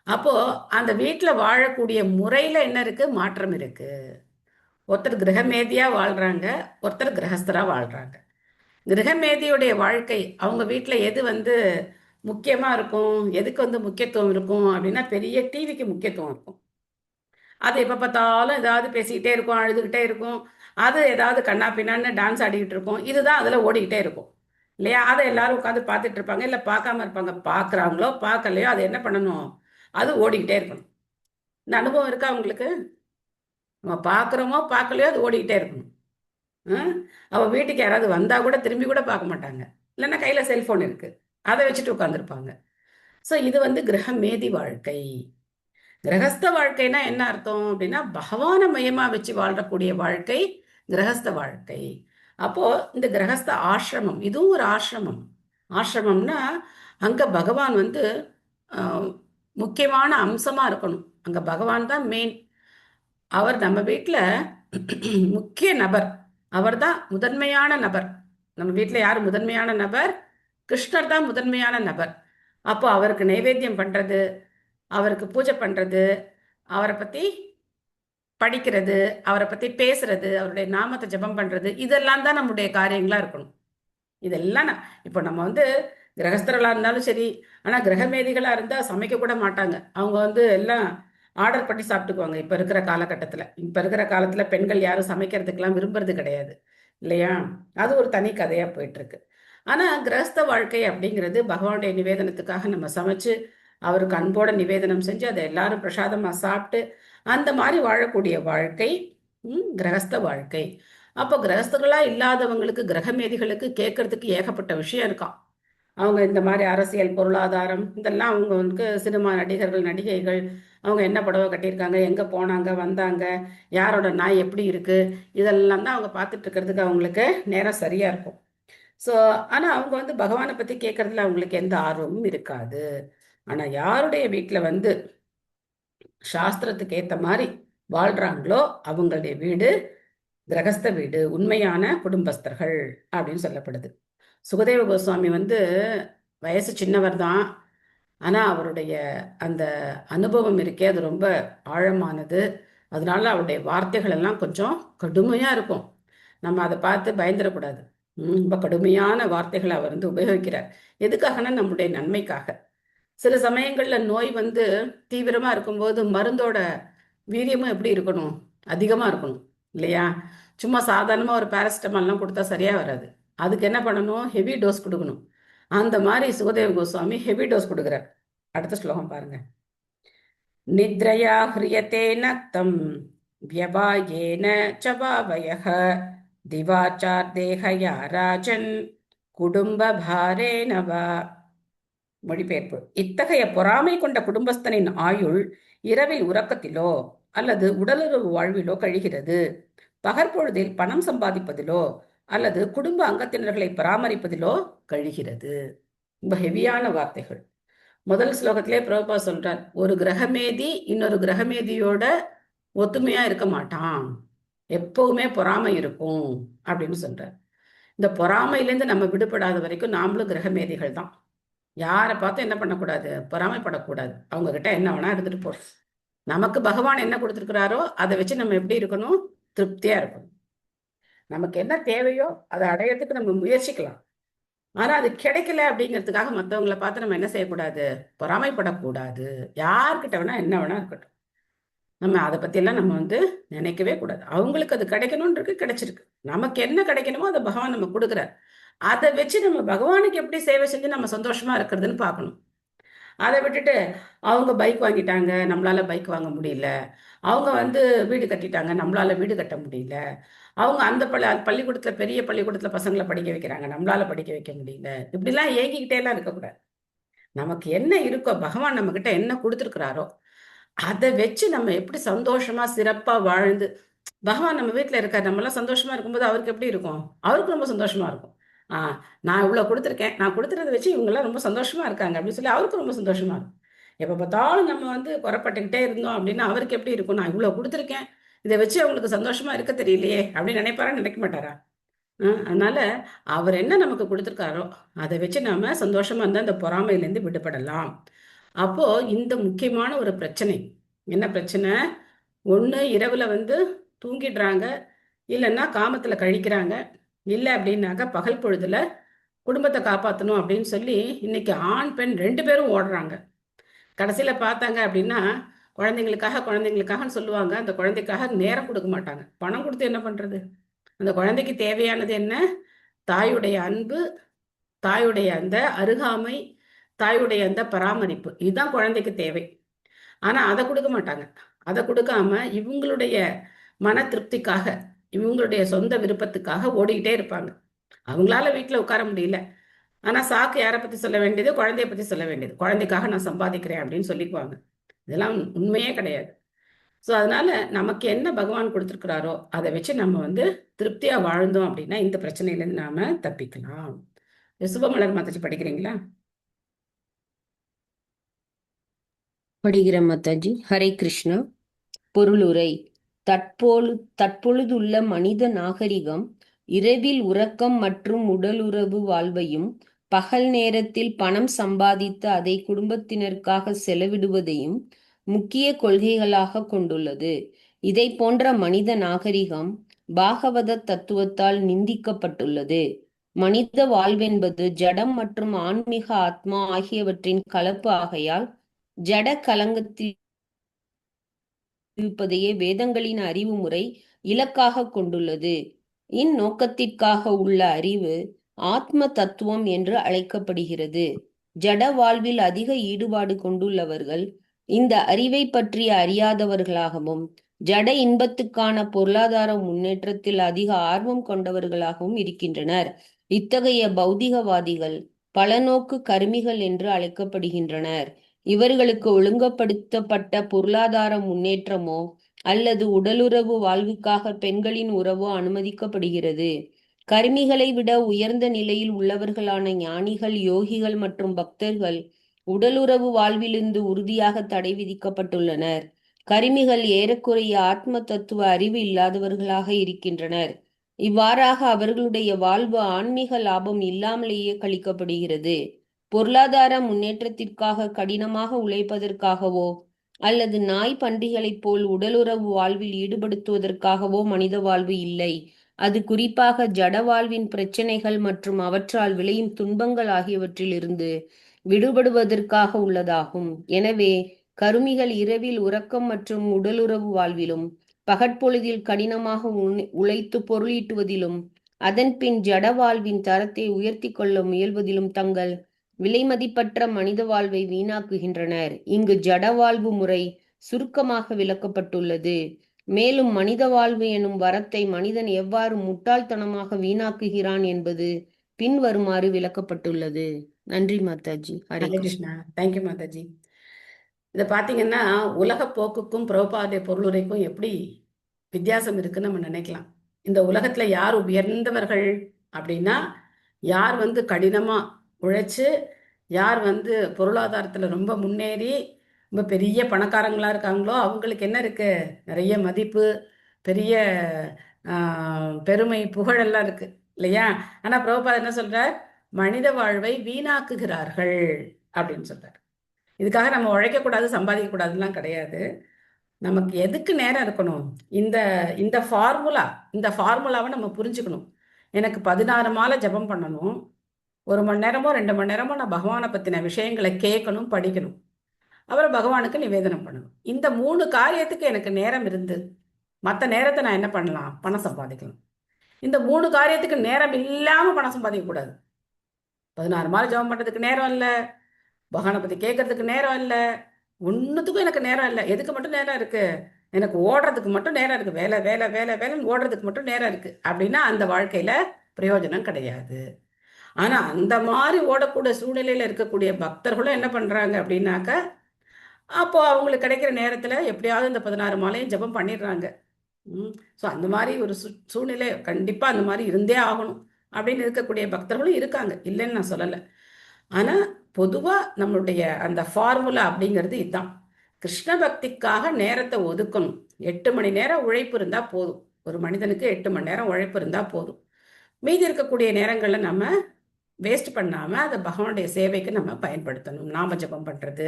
அப்போ அந்த வீட்டுல வாழக்கூடிய முறையில என்ன இருக்கு? மாற்றம் இருக்கு. ஒருத்தர் கிரகமேதியா வாழ்றாங்க, ஒருத்தர் கிரகஸ்தரா வாழ்றாங்க. கிரகமேதியுடைய வாழ்க்கை அவங்க வீட்டுல எது முக்கியமா இருக்கும், எதுக்கு முக்கியத்துவம் இருக்கும் அப்படின்னா பெரிய டிவிக்கு முக்கியத்துவம் இருக்கும். அது எப்ப பார்த்தாலும் ஏதாவது பேசிக்கிட்டே இருக்கும், அழுதுகிட்டே இருக்கும், அது ஏதாவது கண்ணா பின்னான்னு டான்ஸ் ஆடிக்கிட்டு இருக்கும். இதுதான் அதுல ஓடிக்கிட்டே இருக்கும் இல்லையா? அதை எல்லாரும் உட்காந்து பார்த்துட்டு இருப்பாங்க, இல்லை பார்க்காம இருப்பாங்க. பார்க்குறாங்களோ பார்க்கலையோ அது என்ன பண்ணணும்? அது ஓடிக்கிட்டே இருக்கணும். இந்த அனுபவம் இருக்கா உங்களுக்கு? நம்ம பார்க்குறோமோ பார்க்கலையோ அது ஓடிக்கிட்டே இருக்கணும். அவள் வீட்டுக்கு யாராவது வந்தால் கூட திரும்பி கூட பார்க்க மாட்டாங்க, இல்லைன்னா கையில் செல்ஃபோன் இருக்குது, அதை வச்சுட்டு உட்காந்துருப்பாங்க. ஸோ இது கிரகமேதி வாழ்க்கை. கிரகஸ்த வாழ்க்கைனா என்ன அர்த்தம் அப்படின்னா பகவான மையமா வச்சு வாழக்கூடிய வாழ்க்கை கிரகஸ்த வாழ்க்கை. அப்போ இந்த கிரகஸ்த ஆசிரமம், இதுவும் ஒரு ஆசிரமம். ஆசிரமம்னா அங்க பகவான் முக்கியமான அம்சமா இருக்கணும். அங்க பகவான் தான் மெயின். அவர் நம்ம வீட்டுல முக்கிய நபர், அவர் தான் முதன்மையான நபர். நம்ம வீட்டுல யார் முதன்மையான நபர்? கிருஷ்ணர் தான் முதன்மையான நபர். அப்போ அவருக்கு நைவேத்தியம் பண்றது, அவருக்கு பூஜை பண்றது, அவரை பத்தி படிக்கிறது, அவரை பத்தி பேசுறது, அவருடைய நாமத்தை ஜபம் பண்றது, இதெல்லாம் தான் நம்முடைய காரியங்களா இருக்கணும். இதெல்லாம் இப்போ நம்ம கிரகஸ்தர்களா இருந்தாலும் சரி, ஆனா கிரகமேதிகளா இருந்தா சமைக்க கூட மாட்டாங்க. அவங்க எல்லாம் ஆர்டர் பண்ணி சாப்பிட்டுக்குவாங்க. இப்ப இருக்கிற காலகட்டத்துல, இப்ப இருக்கிற காலத்துல பெண்கள் யாரும் சமைக்கிறதுக்கெல்லாம் விரும்புறது கிடையாது இல்லையா? அது ஒரு தனி கதையா போயிட்டு இருக்கு. ஆனா கிரகஸ்த வாழ்க்கை அப்படிங்கிறது பகவானுடைய நிவேதனத்துக்காக நம்ம சமைச்சு அவருக்கு அன்போட நிவேதனம் செஞ்சு அதை எல்லாரும் பிரசாதமா சாப்பிட்டு அந்த மாதிரி வாழக்கூடிய வாழ்க்கை கிரகஸ்த வாழ்க்கை. அப்போ கிரகஸ்தர்களா இல்லாதவங்களுக்கு, கிரகமேதிகளுக்கு கேட்கறதுக்கு ஏகப்பட்ட விஷயம் இருக்கான். அவங்க இந்த மாதிரி அரசியல், பொருளாதாரம், இதெல்லாம் அவங்க சினிமா நடிகர்கள், நடிகைகள், அவங்க என்ன புடவை கட்டியிருக்காங்க, எங்க போனாங்க வந்தாங்க, யாரோட நாய் எப்படி இருக்கு, இதெல்லாம் தான் அவங்க பார்த்துட்டு இருக்கிறதுக்கு அவங்களுக்கு நேரம் சரியா இருக்கும். ஸோ ஆனா அவங்க பகவானை பத்தி கேட்கறதுல அவங்களுக்கு எந்த ஆர்வமும் இருக்காது. ஆனா யாருடைய வீட்டுல சாஸ்திரத்துக்கு ஏத்த மாதிரி வாழ்றாங்களோ அவங்களுடைய வீடு கிரகஸ்த வீடு, உண்மையான குடும்பஸ்தர்கள் அப்படின்னு சொல்லப்படுது. சுகதேவ கோஸ்வாமி வயசு சின்னவர் தான். ஆனா அவருடைய அந்த அனுபவம் இருக்கே அது ரொம்ப ஆழமானது. அதனால அவருடைய வார்த்தைகள் எல்லாம் கொஞ்சம் கடுமையா இருக்கும். நம்ம அதை பார்த்து பயந்துடக்கூடாது. ரொம்ப கடுமையான வார்த்தைகளை அவர் உபயோகிக்கிறார். எதுக்காகனா நம்முடைய நன்மைக்காக. சில சமயங்கள்ல நோய் தீவிரமா இருக்கும்போது மருந்தோட வீரியமும் எப்படி இருக்கணும்? அதிகமா இருக்கணும் இல்லையா? சும்மா சாதாரணமா ஒரு பேராசிட்டமால்லாம் கொடுத்தா சரியா வராது. அதுக்கு என்ன பண்ணணும்? ஹெவி டோஸ் கொடுக்கணும். அந்த மாதிரி சுகதேவ கோஸ்வாமி ஹெவி டோஸ் கொடுக்குறார். அடுத்த ஸ்லோகம் பாருங்க. நித்ரயா ஹ்ரியதே நக்தம் வியவாயேன சபாவயஹ திவாச்சார்தேஹயா ராஜன் குடும்ப பாரேனவா. மொழிபெயர்ப்பு. இத்தகைய பொறாமை கொண்ட குடும்பஸ்தனின் ஆயுள் இரவில் உறக்கத்திலோ அல்லது உடலுறவு வாழ்விலோ கழிகிறது. பகற்பொழுதில் பணம் சம்பாதிப்பதிலோ அல்லது குடும்ப அங்கத்தினர்களை பராமரிப்பதிலோ கழிகிறது. ரொம்ப ஹெவியான வார்த்தைகள். முதல் ஸ்லோகத்திலே பிரபுபா சொல்றார், ஒரு கிரகமேதி இன்னொரு கிரகமேதியோட ஒத்துமையா இருக்க மாட்டான், எப்பவுமே பொறாமை இருக்கும் அப்படின்னு சொல்றார். இந்த பொறாமையிலேருந்து நம்ம விடுபடாத வரைக்கும் நாமளும் கிரகமேதிகள் தான். யாரை பார்த்து என்ன பண்ணக்கூடாது? பொறாமைப்படக்கூடாது. அவங்க கிட்ட என்ன வேணா எடுத்துட்டு போ. நமக்கு பகவான் என்ன கொடுத்துருக்கிறாரோ அதை வச்சு நம்ம எப்படி இருக்கணும்? திருப்தியா இருக்கணும். நமக்கு என்ன தேவையோ அதை அடையறதுக்கு நம்ம முயற்சிக்கலாம். ஆனா அது கிடைக்கல அப்படிங்கிறதுக்காக மற்றவங்களை பார்த்து நம்ம என்ன செய்யக்கூடாது? பொறாமைப்படக்கூடாது. யார்கிட்ட வேணா என்ன வேணா இருக்கட்டும், நம்ம அதை பத்தி எல்லாம் நம்ம நினைக்கவே கூடாது. அவங்களுக்கு அது கிடைக்கணும்ன்றது கிடைச்சிருக்கு. நமக்கு என்ன கிடைக்கணுமோ அதை பகவான் நம்ம கொடுக்குறார். அதை வச்சு நம்ம பகவானுக்கு எப்படி சேவை செஞ்சு நம்ம சந்தோஷமா இருக்கிறதுன்னு பார்க்கணும். அதை விட்டுட்டு அவங்க பைக் வாங்கிட்டாங்க, நம்மளால பைக் வாங்க முடியல, அவங்க வீடு கட்டிட்டாங்க, நம்மளால வீடு கட்ட முடியல, அவங்க அந்த பள்ளிக்கூடத்துல பெரிய பள்ளிக்கூடத்துல பசங்களை படிக்க வைக்கிறாங்க, நம்மளால படிக்க வைக்க முடியல, இப்படிலாம் ஏங்கிக்கிட்டே எல்லாம் இருக்கக்கூடாது. நமக்கு என்ன இருக்கோ, பகவான் நம்ம கிட்ட என்ன கொடுத்துருக்கிறாரோ அதை வச்சு நம்ம எப்படி சந்தோஷமா சிறப்பா வாழ்ந்து, பகவான் நம்ம வீட்டுல இருக்காரு, நம்ம எல்லாம் சந்தோஷமா இருக்கும்போது அவருக்கு எப்படி இருக்கும்? அவருக்கு ரொம்ப சந்தோஷமா இருக்கும். நான் இவ்வளவு கொடுத்துருக்கேன், நான் கொடுத்துறதை வச்சு இவங்க எல்லாம் ரொம்ப சந்தோஷமா இருக்காங்க அப்படின்னு சொல்லி அவருக்கு ரொம்ப சந்தோஷமா இருக்கும். எப்ப பார்த்தாலும் நம்ம குறைப்பட்டுக்கிட்டே இருந்தோம் அப்படின்னா அவருக்கு எப்படி இருக்கும்? நான் இவ்வளவு கொடுத்துருக்கேன், இதை வச்சு அவங்களுக்கு சந்தோஷமா இருக்க தெரியலையே அப்படின்னு நினைப்பாரா? நினைக்க மாட்டாரா? அதனால அவர் என்ன நமக்கு கொடுத்துருக்காரோ அதை வச்சு நாம சந்தோஷமா இருந்தா அந்த பொறாமையிலேருந்து விடுபடலாம். அப்போ இந்த முக்கியமான ஒரு பிரச்சனை என்ன பிரச்சனை? ஒண்ணு இரவுல தூங்கிடுறாங்க, இல்லைன்னா காமத்துல கழிக்கிறாங்க, இல்லை அப்படின்னாக்கா பகல் பொழுதுல குடும்பத்தை காப்பாற்றணும் அப்படின்னு சொல்லி இன்னைக்கு ஆண் பெண் 2 பேரும் ஓடுறாங்க. கடைசியில பார்த்தாங்க அப்படின்னா குழந்தைங்களுக்காக சொல்லுவாங்க, அந்த குழந்தைக்காக நேரம் கொடுக்க மாட்டாங்க. பணம் கொடுத்து என்ன பண்றது? அந்த குழந்தைக்கு தேவையானது என்ன? தாயுடைய அன்பு, தாயுடைய அந்த அருகாமை, தாயுடைய அந்த பராமரிப்பு, இதுதான் குழந்தைக்கு தேவை. ஆனா அதை கொடுக்க மாட்டாங்க. அதை கொடுக்காம இவங்களுடைய மன திருப்திக்காக, இவங்களுடைய சொந்த விருப்பத்துக்காக ஓடிக்கிட்டே இருப்பாங்க. அவங்களால வீட்டுல உட்கார முடியல, ஆனா சாக்கு யாரை பத்தி சொல்ல வேண்டியது? குழந்தைய பத்தி சொல்ல வேண்டியது. குழந்தைக்காக நான் சம்பாதிக்கிறேன் அப்படின்னு சொல்லிக்குவாங்க. இதெல்லாம் உண்மையே கிடையாது. ஸோ அதனால நமக்கு என்ன பகவான் கொடுத்துருக்கிறாரோ அதை வச்சு நம்ம திருப்தியா வாழ்ந்தோம் அப்படின்னா இந்த பிரச்சனையிலேருந்து நாம தப்பிக்கலாம். சுபமலர் மாதாஜி படிக்கிறீங்களா? படிக்கிற மாதாஜி. ஹரே கிருஷ்ணா. பொருளுரை. தற்பொழுதுள்ள மனித நாகரிகம் இரவில் உறக்கம் மற்றும் உடலுறவு வாழ்வையும் பகல் நேரத்தில் பணம் சம்பாதித்து அதை குடும்பத்தினருக்காக செலவிடுவதையும் முக்கிய கொள்கைகளாக கொண்டுள்ளது. இதை போன்ற மனித நாகரிகம் பாகவத தத்துவத்தால் நிந்திக்கப்பட்டுள்ளது. மனித வாழ்வென்பது ஜடம் மற்றும் ஆன்மீக ஆத்மா ஆகியவற்றின் கலப்பு ஆகையால் ஜட கலங்கத்தில் இருப்பதையே வேதங்களின் அறிவு முறை இலக்காக கொண்டுள்ளது. இந்நோக்கத்திற்காக உள்ள அறிவு ஆத்ம தத்துவம் என்று அழைக்கப்படுகிறது. ஜட வாழ்வில் அதிக ஈடுபாடு கொண்டுள்ளவர்கள் இந்த அறிவை பற்றி அறியாதவர்களாகவும் ஜட இன்பத்துக்கான பொருளாதார முன்னேற்றத்தில் அதிக ஆர்வம் கொண்டவர்களாகவும் இருக்கின்றனர். இத்தகைய பௌதிகவாதிகள் பலநோக்கு கருமிகள் என்று அழைக்கப்படுகின்றனர். இவர்களுக்கு ஒழுங்குபடுத்தப்பட்ட பொருளாதார முன்னேற்றமோ அல்லது உடலுறவு வாழ்வுக்காக பெண்களின் உறவோ அனுமதிக்கப்படுகிறது. கருமிகளை விட உயர்ந்த நிலையில் உள்ளவர்களான ஞானிகள், யோகிகள் மற்றும் பக்தர்கள் உடலுறவு வாழ்விலிருந்து உறுதியாக தடை விதிக்கப்பட்டுள்ளனர். கருமிகள் ஏறக்குறைய ஆத்ம தத்துவ அறிவு இல்லாதவர்களாக இருக்கின்றனர். இவ்வாறாக அவர்களுடைய வாழ்வு ஆன்மீக லாபம் இல்லாமலேயே கழிக்கப்படுகிறது. பொருளாதார முன்னேற்றத்திற்காக கடினமாக உழைப்பதற்காகவோ அல்லது நாய் பன்றிகளைப் போல் உடலுறவு வாழ்வில் ஈடுபடுத்துவதற்காகவோ மனித வாழ்வு இல்லை. அது குறிப்பாக ஜட வாழ்வின் பிரச்சனைகள் மற்றும் அவற்றால் விளையும் துன்பங்கள் ஆகியவற்றிலிருந்து விடுபடுவதற்காக உள்ளதாகும். எனவே கருமிகள் இரவில் உறக்கம் மற்றும் உடலுறவு வாழ்விலும் பகற்பொழுதில் கடினமாக உழைத்து பொருளீட்டுவதிலும் அதன் பின் ஜட வாழ்வின் தரத்தை உயர்த்தி கொள்ள முயல்வதிலும் தங்கள் விலைமதிப்பற்ற மனித வாழ்வை வீணாக்குகின்றனர். இங்கு ஜட வாழ்வு முறை சுருக்கமாக விளக்கப்பட்டுள்ளது. மேலும் மனித வாழ்வு எனும் வரத்தை மனிதன் எவ்வாறு முட்டாள்தனமாக வீணாக்குகிறான் என்பது பின்வருமாறு விளக்கப்பட்டுள்ளது. நன்றி மாதாஜி. ஹரே ஹரே கிருஷ்ணா. கிருஷ்ணா. தேங்க்யூ மாதாஜி. இதை பார்த்தீங்கன்னா உலக போக்குக்கும் பிரபுபாத பொருளுரைக்கும் எப்படி வித்தியாசம் இருக்குன்னு நம்ம நினைக்கலாம். இந்த உலகத்துல யார் உயர்ந்தவர்கள் அப்படின்னா, யார் வந்து கடினமா உழைச்சு, யார் வந்து பொருளாதாரத்துல ரொம்ப முன்னேறி ரொம்ப பெரிய பணக்காரங்களா இருக்காங்களோ அவங்களுக்கு என்ன இருக்கு, நிறைய மதிப்பு, பெரிய பெருமை, புகழெல்லாம் இருக்கு இல்லையா? ஆனா பிரபுபாதர் என்ன சொல்றார், மனித வாழ்வை வீணாக்குகிறார்கள் அப்படின்னு சொல்றார். இதுக்காக நம்ம உழைக்கக்கூடாது, சம்பாதிக்க கூடாதுலாம் கிடையாது. நமக்கு எதுக்கு நேரம் இருக்கணும், இந்த இந்த ஃபார்முலாவை நம்ம புரிஞ்சுக்கணும். எனக்கு 16 மாலை ஜபம் பண்ணணும், 1 மணி நேரமோ 2 மணி நேரமோ நான் பகவானை பத்தின விஷயங்களை கேட்கணும், படிக்கணும், அப்புறம் பகவானுக்கு நிவேதனம் பண்ணணும். இந்த 3 காரியத்துக்கு எனக்கு நேரம் இருந்து மற்ற நேரத்தை நான் என்ன பண்ணலாம், பணம் சம்பாதிக்கலாம். இந்த 3 காரியத்துக்கு நேரம் இல்லாம பணம் சம்பாதிக்க கூடாது. 16 மாலை ஜபம் பண்றதுக்கு நேரம் இல்லை, பகவானை பத்தி கேட்கறதுக்கு நேரம் இல்லை, ஒன்றுத்துக்கும் எனக்கு நேரம் இல்லை. எதுக்கு மட்டும் நேரம் இருக்கு, எனக்கு ஓடுறதுக்கு மட்டும் நேரம் இருக்கு, வேலை வேலை வேலை வேலைன்னு ஓடுறதுக்கு மட்டும் நேரம் இருக்கு அப்படின்னா அந்த வாழ்க்கையில பிரயோஜனம் கிடையாது. ஆனா அந்த மாதிரி ஓடக்கூடிய சூழ்நிலையில இருக்கக்கூடிய பக்தர்களும் என்ன பண்றாங்க அப்படின்னாக்க, அப்போ அவங்களுக்கு கிடைக்கிற நேரத்துல எப்படியாவது இந்த 16 மாலையும் ஜபம் பண்ணிடுறாங்க. ஸோ அந்த மாதிரி ஒரு சூழ்நிலை கண்டிப்பா அந்த மாதிரி இருந்தே ஆகணும் அப்படின்னு இருக்கக்கூடிய பக்தர்களும் இருக்காங்க, இல்லைன்னு நான் சொல்லலை. ஆனா பொதுவா நம்மளுடைய அந்த ஃபார்முலா அப்படிங்கிறது இதுதான். கிருஷ்ண பக்திக்காக நேரத்தை ஒதுக்கணும். 8 மணி நேரம் உழைப்பு இருந்தா போதும். ஒரு மனிதனுக்கு 8 மணி நேரம் உழைப்பு இருந்தா போதும். மீதி இருக்கக்கூடிய நேரங்கள்ல நம்ம வேஸ்ட் பண்ணாம அதை பகவானுடைய சேவைக்கு நம்ம பயன்படுத்தணும். நாம ஜபம் பண்றது,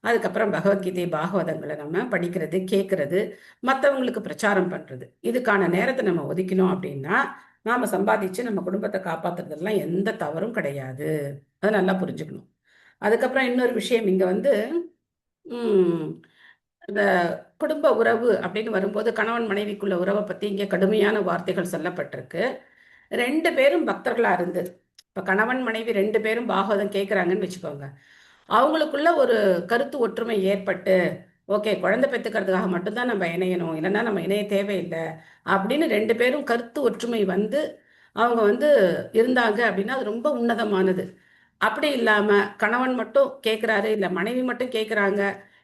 அதுக்கப்புறம் பகவத்கீதை பாகவதங்களை நம்ம படிக்கிறது, கேட்கறது, மற்றவங்களுக்கு பிரச்சாரம் பண்றது, இதுக்கான நேரத்தை நம்ம ஒதுக்கணும் அப்படின்னா நாம சம்பாதிச்சு நம்ம குடும்பத்தை காப்பாத்துறதுலாம் எந்த தவறும் கிடையாது. அதை நல்லா புரிஞ்சுக்கணும். அதுக்கப்புறம் இன்னொரு விஷயம், இங்க வந்து இந்த குடும்ப உறவு அப்படின்னு வரும்போது கணவன் மனைவிக்குள்ள உறவை பத்தி இங்கே கடுமையான வார்த்தைகள் சொல்லப்பட்டிருக்கு. 2 பேரும் பக்தர்களா இருந்து, இப்ப கணவன் மனைவி 2 பேரும் பாகவதம் கேட்கிறாங்கன்னு வச்சுக்கோங்க, அவங்களுக்குள்ள ஒரு கருத்து ஒற்றுமை ஏற்பட்டு, ஓகே குழந்தை பெற்றுக்கிறதுக்காக மட்டும்தான் நம்ம இணையணும், இல்லைன்னா நம்ம இணைய தேவையில்லை அப்படின்னு 2 பேரும் கருத்து ஒற்றுமை வந்து அவங்க வந்து இருந்தாங்க அப்படின்னா அது ரொம்ப உன்னதமானது. அப்படி இல்லாம கணவன் மட்டும் கேட்கிறாரு, இல்ல மனைவி மட்டும் கேட்கிறாங்க,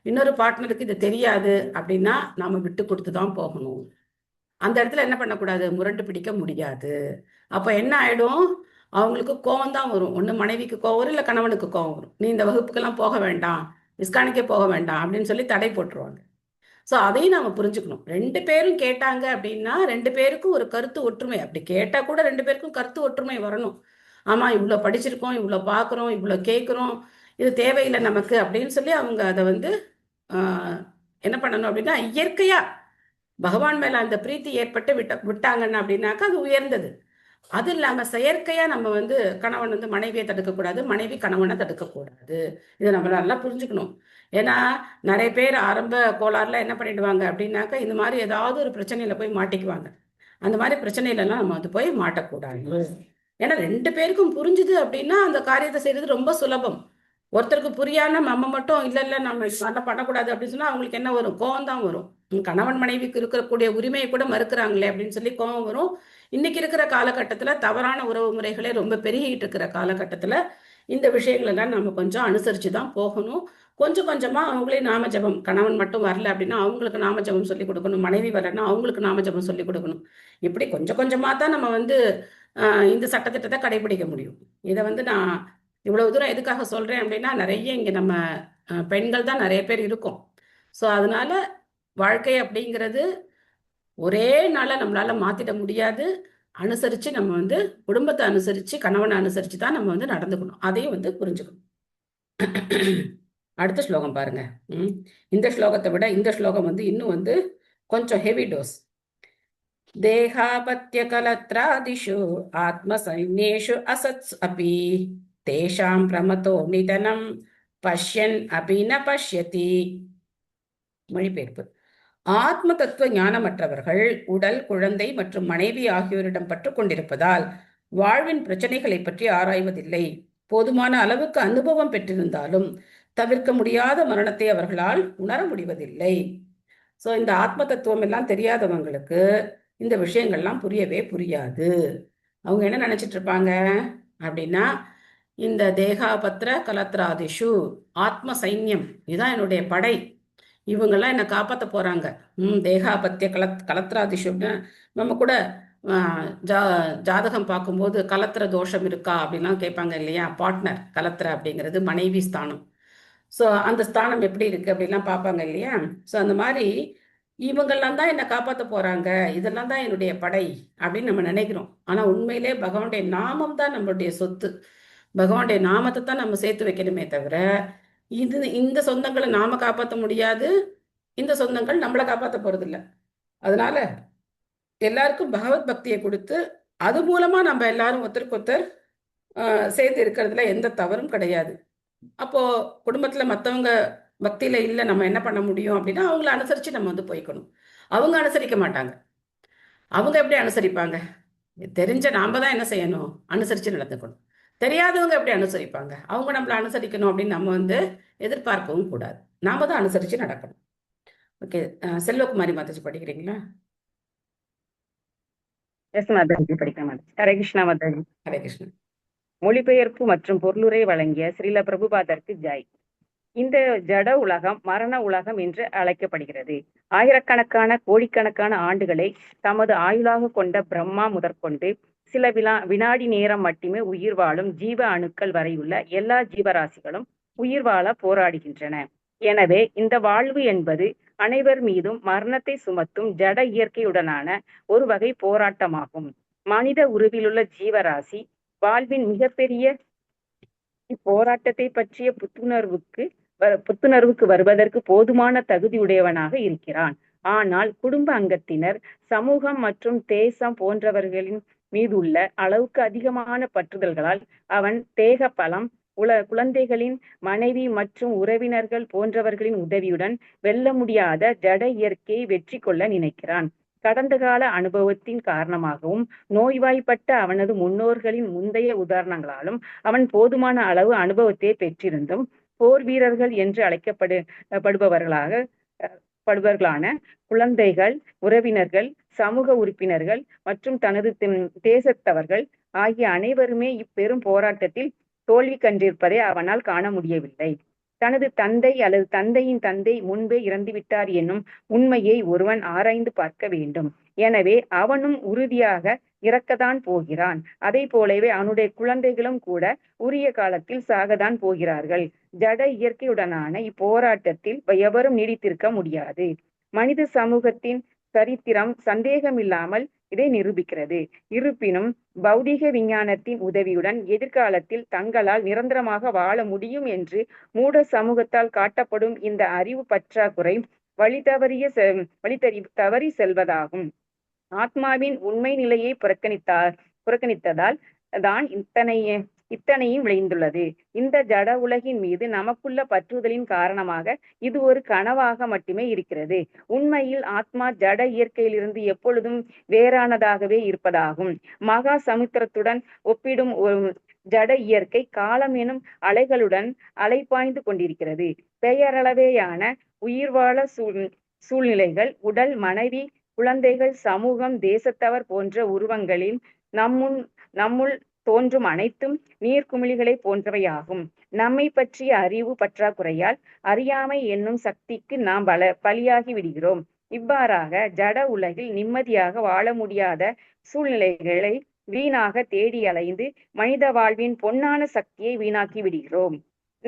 இன்னொரு பார்ட்னருக்கு இது தெரியாது அப்படின்னா நாம விட்டு கொடுத்து தான் போகணும். அந்த இடத்துல என்ன பண்ணக்கூடாது, முரண்டு பிடிக்க முடியாது. அப்ப என்ன ஆயிடும், அவங்களுக்கு கோவம் தான் வரும். ஒண்ணு மனைவிக்கு கோவம் வரும், இல்ல கணவனுக்கு கோவம் வரும். நீ இந்த வகுப்புக்கெல்லாம் போக வேண்டாம், இஸ்கானுக்கே போக வேண்டாம் அப்படின்னு சொல்லி தடை போட்டுருவாங்க. ஸோ அதையும் நாம புரிஞ்சுக்கணும். 2 பேரும் கேட்டாங்க அப்படின்னா 2 பேருக்கும் ஒரு கருத்து ஒற்றுமை, அப்படி கேட்டா கூட 2 பேருக்கும் கருத்து ஒற்றுமை வரணும். ஆமா இவ்வளோ படிச்சிருக்கோம், இவ்வளோ பார்க்குறோம், இவ்வளோ கேட்குறோம், இது தேவையில்லை நமக்கு அப்படின்னு சொல்லி அவங்க அதை வந்து என்ன பண்ணணும் அப்படின்னா, இயற்கையா பகவான் மேல அந்த பிரீத்தி ஏற்பட்டு விட்டாங்கன்னா அப்படின்னாக்கா அது உயர்ந்தது. அது இல்லாம செயற்கையா நம்ம வந்து கணவன் வந்து மனைவியை தடுக்கக்கூடாது, மனைவி கணவனை தடுக்கக்கூடாது. இதை நம்ம நல்லா புரிஞ்சுக்கணும். ஏன்னா நிறைய பேர் ஆரம்ப கோளாறுல என்ன பண்ணிடுவாங்க அப்படின்னாக்கா, இந்த மாதிரி ஏதாவது ஒரு பிரச்சனையில போய் மாட்டிக்குவாங்க. அந்த மாதிரி பிரச்சனையிலலாம் நம்ம வந்து போய் மாட்டக்கூடாது. ஏன்னா 2 பேருக்கும் புரிஞ்சுது அப்படின்னா அந்த காரியத்தை செய்யறது ரொம்ப சுலபம். ஒருத்தருக்கு புரியாம நம்ம மட்டும் இல்ல இல்ல நம்ம இதெல்லாம் பண்ணக்கூடாது அப்படின்னு சொன்னா அவங்களுக்கு என்ன வரும், கோவம் தான் வரும். கணவன் மனைவிக்கு இருக்கக்கூடிய உரிமையை கூட மறுக்கிறாங்களே அப்படின்னு சொல்லி கோவம் வரும். இன்னைக்கு இருக்கிற காலகட்டத்துல தவறான உறவு முறைகளே ரொம்ப பெருகிட்டு இருக்கிற காலகட்டத்துல இந்த விஷயங்கள் எல்லாம் நம்ம கொஞ்சம் அனுசரிச்சு தான் போகணும். கொஞ்சம் கொஞ்சமா அவங்களே நாம ஜபம், கணவன் மட்டும் வரல அப்படின்னா அவங்களுக்கு நாம ஜபம் சொல்லி கொடுக்கணும், மனைவி வரலன்னா அவங்களுக்கு நாம ஜபம் சொல்லி கொடுக்கணும். இப்படி கொஞ்சம் கொஞ்சமா தான் நம்ம வந்து இந்த சட்டத்திட்டத்தை கடைபிடிக்க முடியும். இதை வந்து நான் இவ்வளவு தூரம் எதுக்காக சொல்றேன் அப்படின்னா, நிறைய இங்க நம்ம பெண்கள் தான் நிறைய பேர் இருக்கோம். ஸோ அதனால வாழ்க்கை அப்படிங்கிறது ஒரே நாள நம்மளால மாத்திட முடியாது. அனுசரிச்சு நம்ம வந்து குடும்பத்தை அனுசரிச்சு கணவனை அனுசரிச்சு தான் நம்ம வந்து நடந்துக்கணும். அதையும் வந்து புரிஞ்சுக்கணும். அடுத்த ஸ்லோகம் பாருங்க. இந்த ஸ்லோகத்தை விட இந்த ஸ்லோகம் வந்து இன்னும் வந்து கொஞ்சம் ஹெவி டோஸ். தேகாபத்திய கலத்ராதிஷு ஆத்மசைன்யேஷு அசத்ஸ் அபி தேஷாம் பிரமதோ நிதனம் பஷ்யன் அபி ந பஷ்யதி. மொழிபெயர்ப்பு. ஆத்ம தத்துவ ஞானமற்றவர்கள் உடல், குழந்தை மற்றும் மனைவி ஆகியோரிடம் பற்று கொண்டிருப்பதால் வாழ்வின் பிரச்சனைகளை பற்றி ஆராய்வதில்லை. போதுமான அளவுக்கு அனுபவம் பெற்றிருந்தாலும் தவிர்க்க முடியாத மரணத்தை அவர்களால் உணர முடிவதில்லை. ஸோ இந்த ஆத்ம தத்துவம் எல்லாம் தெரியாதவங்களுக்கு இந்த விஷயங்கள்லாம் புரியவே புரியாது. அவங்க என்ன நினைச்சிட்டு இருப்பாங்க அப்படின்னா, இந்த தேகாபத்திர கலத்ராதிஷு ஆத்ம சைன்யம், இதுதான் என்னுடைய படை, இவங்கெல்லாம் என்னை காப்பாற்ற போறாங்க. தேகாபத்திய கலத்ராதிஷுன்னு நம்ம கூட ஜாதகம் பார்க்கும்போது கலத்திர தோஷம் இருக்கா அப்படின்லாம் கேட்பாங்க இல்லையா. பார்ட்னர் கலத்திர அப்படிங்கிறது மனைவி ஸ்தானம். ஸோ அந்த ஸ்தானம் எப்படி இருக்கு அப்படிலாம் பார்ப்பாங்க இல்லையா. ஸோ அந்த மாதிரி இவங்கெல்லாம் தான் என்னை காப்பாற்ற போறாங்க, இதெல்லாம் தான் என்னுடைய படை அப்படின்னு நம்ம நினைக்கிறோம். ஆனா உண்மையிலே பகவானுடைய நாமம் தான் நம்மளுடைய சொத்து. பகவானுடைய நாமத்தை தான் நம்ம சேர்த்து வைக்கணுமே தவிர இந்த சொந்தங்களை நாம காப்பாற்ற முடியாது, இந்த சொந்தங்கள் நம்மளை காப்பாற்ற போறது இல்லை. அதனால எல்லாருக்கும் பகவத் பக்தியை கொடுத்து அது மூலமா நம்ம எல்லாரும் ஒருத்தருக்கு ஒருத்தர் சேர்த்து இருக்கிறதுல எந்த தவறும் கிடையாது. அப்போ குடும்பத்துல மற்றவங்க பக்தியில இல்லை, நம்ம என்ன பண்ண முடியும் அப்படின்னா அவங்கள அனுசரிச்சு நம்ம வந்து போய்க்கணும். அவங்க அனுசரிக்க மாட்டாங்க. அவங்க எப்படி அனுசரிப்பாங்க? தெரிஞ்ச நாம தான் என்ன செய்யணும், அனுசரிச்சு நடந்துக்கணும். தெரியாதவங்க எப்படி அனுசரிப்பாங்க? அவங்க நம்மளை அனுசரிக்கணும் அப்படின்னு நம்ம வந்து எதிர்பார்க்கவும் கூடாது. நாம தான் அனுசரிச்சு நடக்கணும். ஓகே, செல்வகுமாரி மாதாஜி படிக்கிறீங்களா? எஸ் மாதாஜி, படிக்கிறேன் மாதாஜி. ஹரே கிருஷ்ணா மாதாஜி. ஹரே கிருஷ்ணன். மொழிபெயர்ப்பு மற்றும் பொருளுரை வழங்கிய ஸ்ரீல பிரபுபாதருக்கு ஜாய். இந்த ஜட உலகம் மரண உலகம் என்று அழைக்கப்படுகிறது. ஆயிரக்கணக்கான கோடிக்கணக்கான ஆண்டுகளை தமது ஆயுளாக கொண்ட பிரம்மா முதற்கொண்டு சில வினாடி நேரம் மட்டுமே உயிர் வாழும் ஜீவ அணுக்கள் வரையுள்ள எல்லா ஜீவராசிகளும் உயிர் வாழ போராடுகின்றன. எனவே இந்த வாழ்வு என்பது அனைவர் மீதும் மரணத்தை சுமத்தும் ஜட இயற்கையுடனான ஒரு வகை போராட்டமாகும். மனித உருவிலுள்ள ஜீவராசி வாழ்வின் மிகப்பெரிய இப்போராட்டத்தை பற்றிய புத்துணர்வுக்கு வருவதற்கு போதுமான தகுதியுடையவனாக இருக்கிறான். ஆனால் குடும்ப அங்கத்தினர், சமூகம் மற்றும் தேசம் போன்றவர்களின் மீதுள்ள அளவுக்கு அதிகமான பற்றுதல்களால் அவன் தேக பலம், குழந்தைகளின் மனைவி மற்றும் உறவினர்கள் போன்றவர்களின் உதவியுடன் வெல்ல முடியாத ஜட இயற்கையை வெற்றி கொள்ள நினைக்கிறான். கடந்த கால அனுபவத்தின் காரணமாகவும் நோய்வாய்ப்பட்ட அவனது முன்னோர்களின் முந்தைய உதாரணங்களாலும் அவன் போதுமான அளவு அனுபவத்தை பெற்றிருந்தும் போர் வீரர்கள் என்று அழைக்கப்படுபவர்களான குழந்தைகள், உறவினர்கள், சமூக உறுப்பினர்கள் மற்றும் தனது தேசத்தவர்கள் ஆகிய அனைவருமே இப்பெரும் போராட்டத்தில் தோல்வி கண்டிருப்பதை அவனால் காண முடியவில்லை. தனது தந்தை அல்லது தந்தையின் தந்தை முன்பே இறந்துவிட்டார் என்னும் உண்மையை ஒருவன் ஆராய்ந்து பார்க்க வேண்டும். எனவே அவனும் உறுதியாக இறக்கத்தான் போகிறான். அதை போலவே அவனுடைய குழந்தைகளும் கூட உரிய காலத்தில் சாகத்தான் போகிறார்கள். ஜட இயற்கையுடனான இப்போராட்டத்தில் எவரும் நீடித்திருக்க முடியாது. மனித சமூகத்தின் சரித்திரம் சந்தேகமில்லாமல் இதை நிரூபிக்கிறது. இருப்பினும் பௌதிக விஞ்ஞானத்தின் உதவியுடன் எதிர்காலத்தில் தங்களால் நிரந்தரமாக வாழ முடியும் என்று மூட சமூகத்தால் காட்டப்படும் இந்த அறிவு பற்றாக்குறை வழி தவறி செல்வதாகும். ஆத்மாவின் உண்மை நிலையை புறக்கணித்ததால் தான் இத்தனையும் விளைந்துள்ளது. இந்த ஜட உலகின் மீது நமக்குள்ள பற்றுதலின் காரணமாக இது ஒரு கனவாக மட்டுமே இருக்கிறது. உண்மையில் ஆத்மா ஜட இயற்கையிலிருந்து எப்பொழுதும் வேறானதாகவே இருப்பதாகும். மகா சமுத்திரத்துடன் ஒப்பிடும் ஒரு ஜட இயற்கை காலம் எனும் அலைகளுடன் அலைப்பாய்ந்து கொண்டிருக்கிறது. பெயரளவேயான உயிர்வாழ சூழ்நிலைகள், உடல், மனைவி, குழந்தைகள், சமூகம், தேசத்தவர் போன்ற உருவங்களில் நம்முள் தோன்றும் அனைத்தும் நீர்க்குமிழிகளை போன்றவையாகும். நம்மை பற்றிய அறிவு பற்றாக்குறையால் அறியாமை என்னும் சக்திக்கு நாம் பலியாகி விடுகிறோம். இவ்வாறாக ஜட உலகில் நிம்மதியாக வாழ முடியாத சூழ்நிலைகளை வீணாக தேடி அலைந்து மனித வாழ்வின் பொன்னான சக்தியை வீணாக்கி விடுகிறோம்.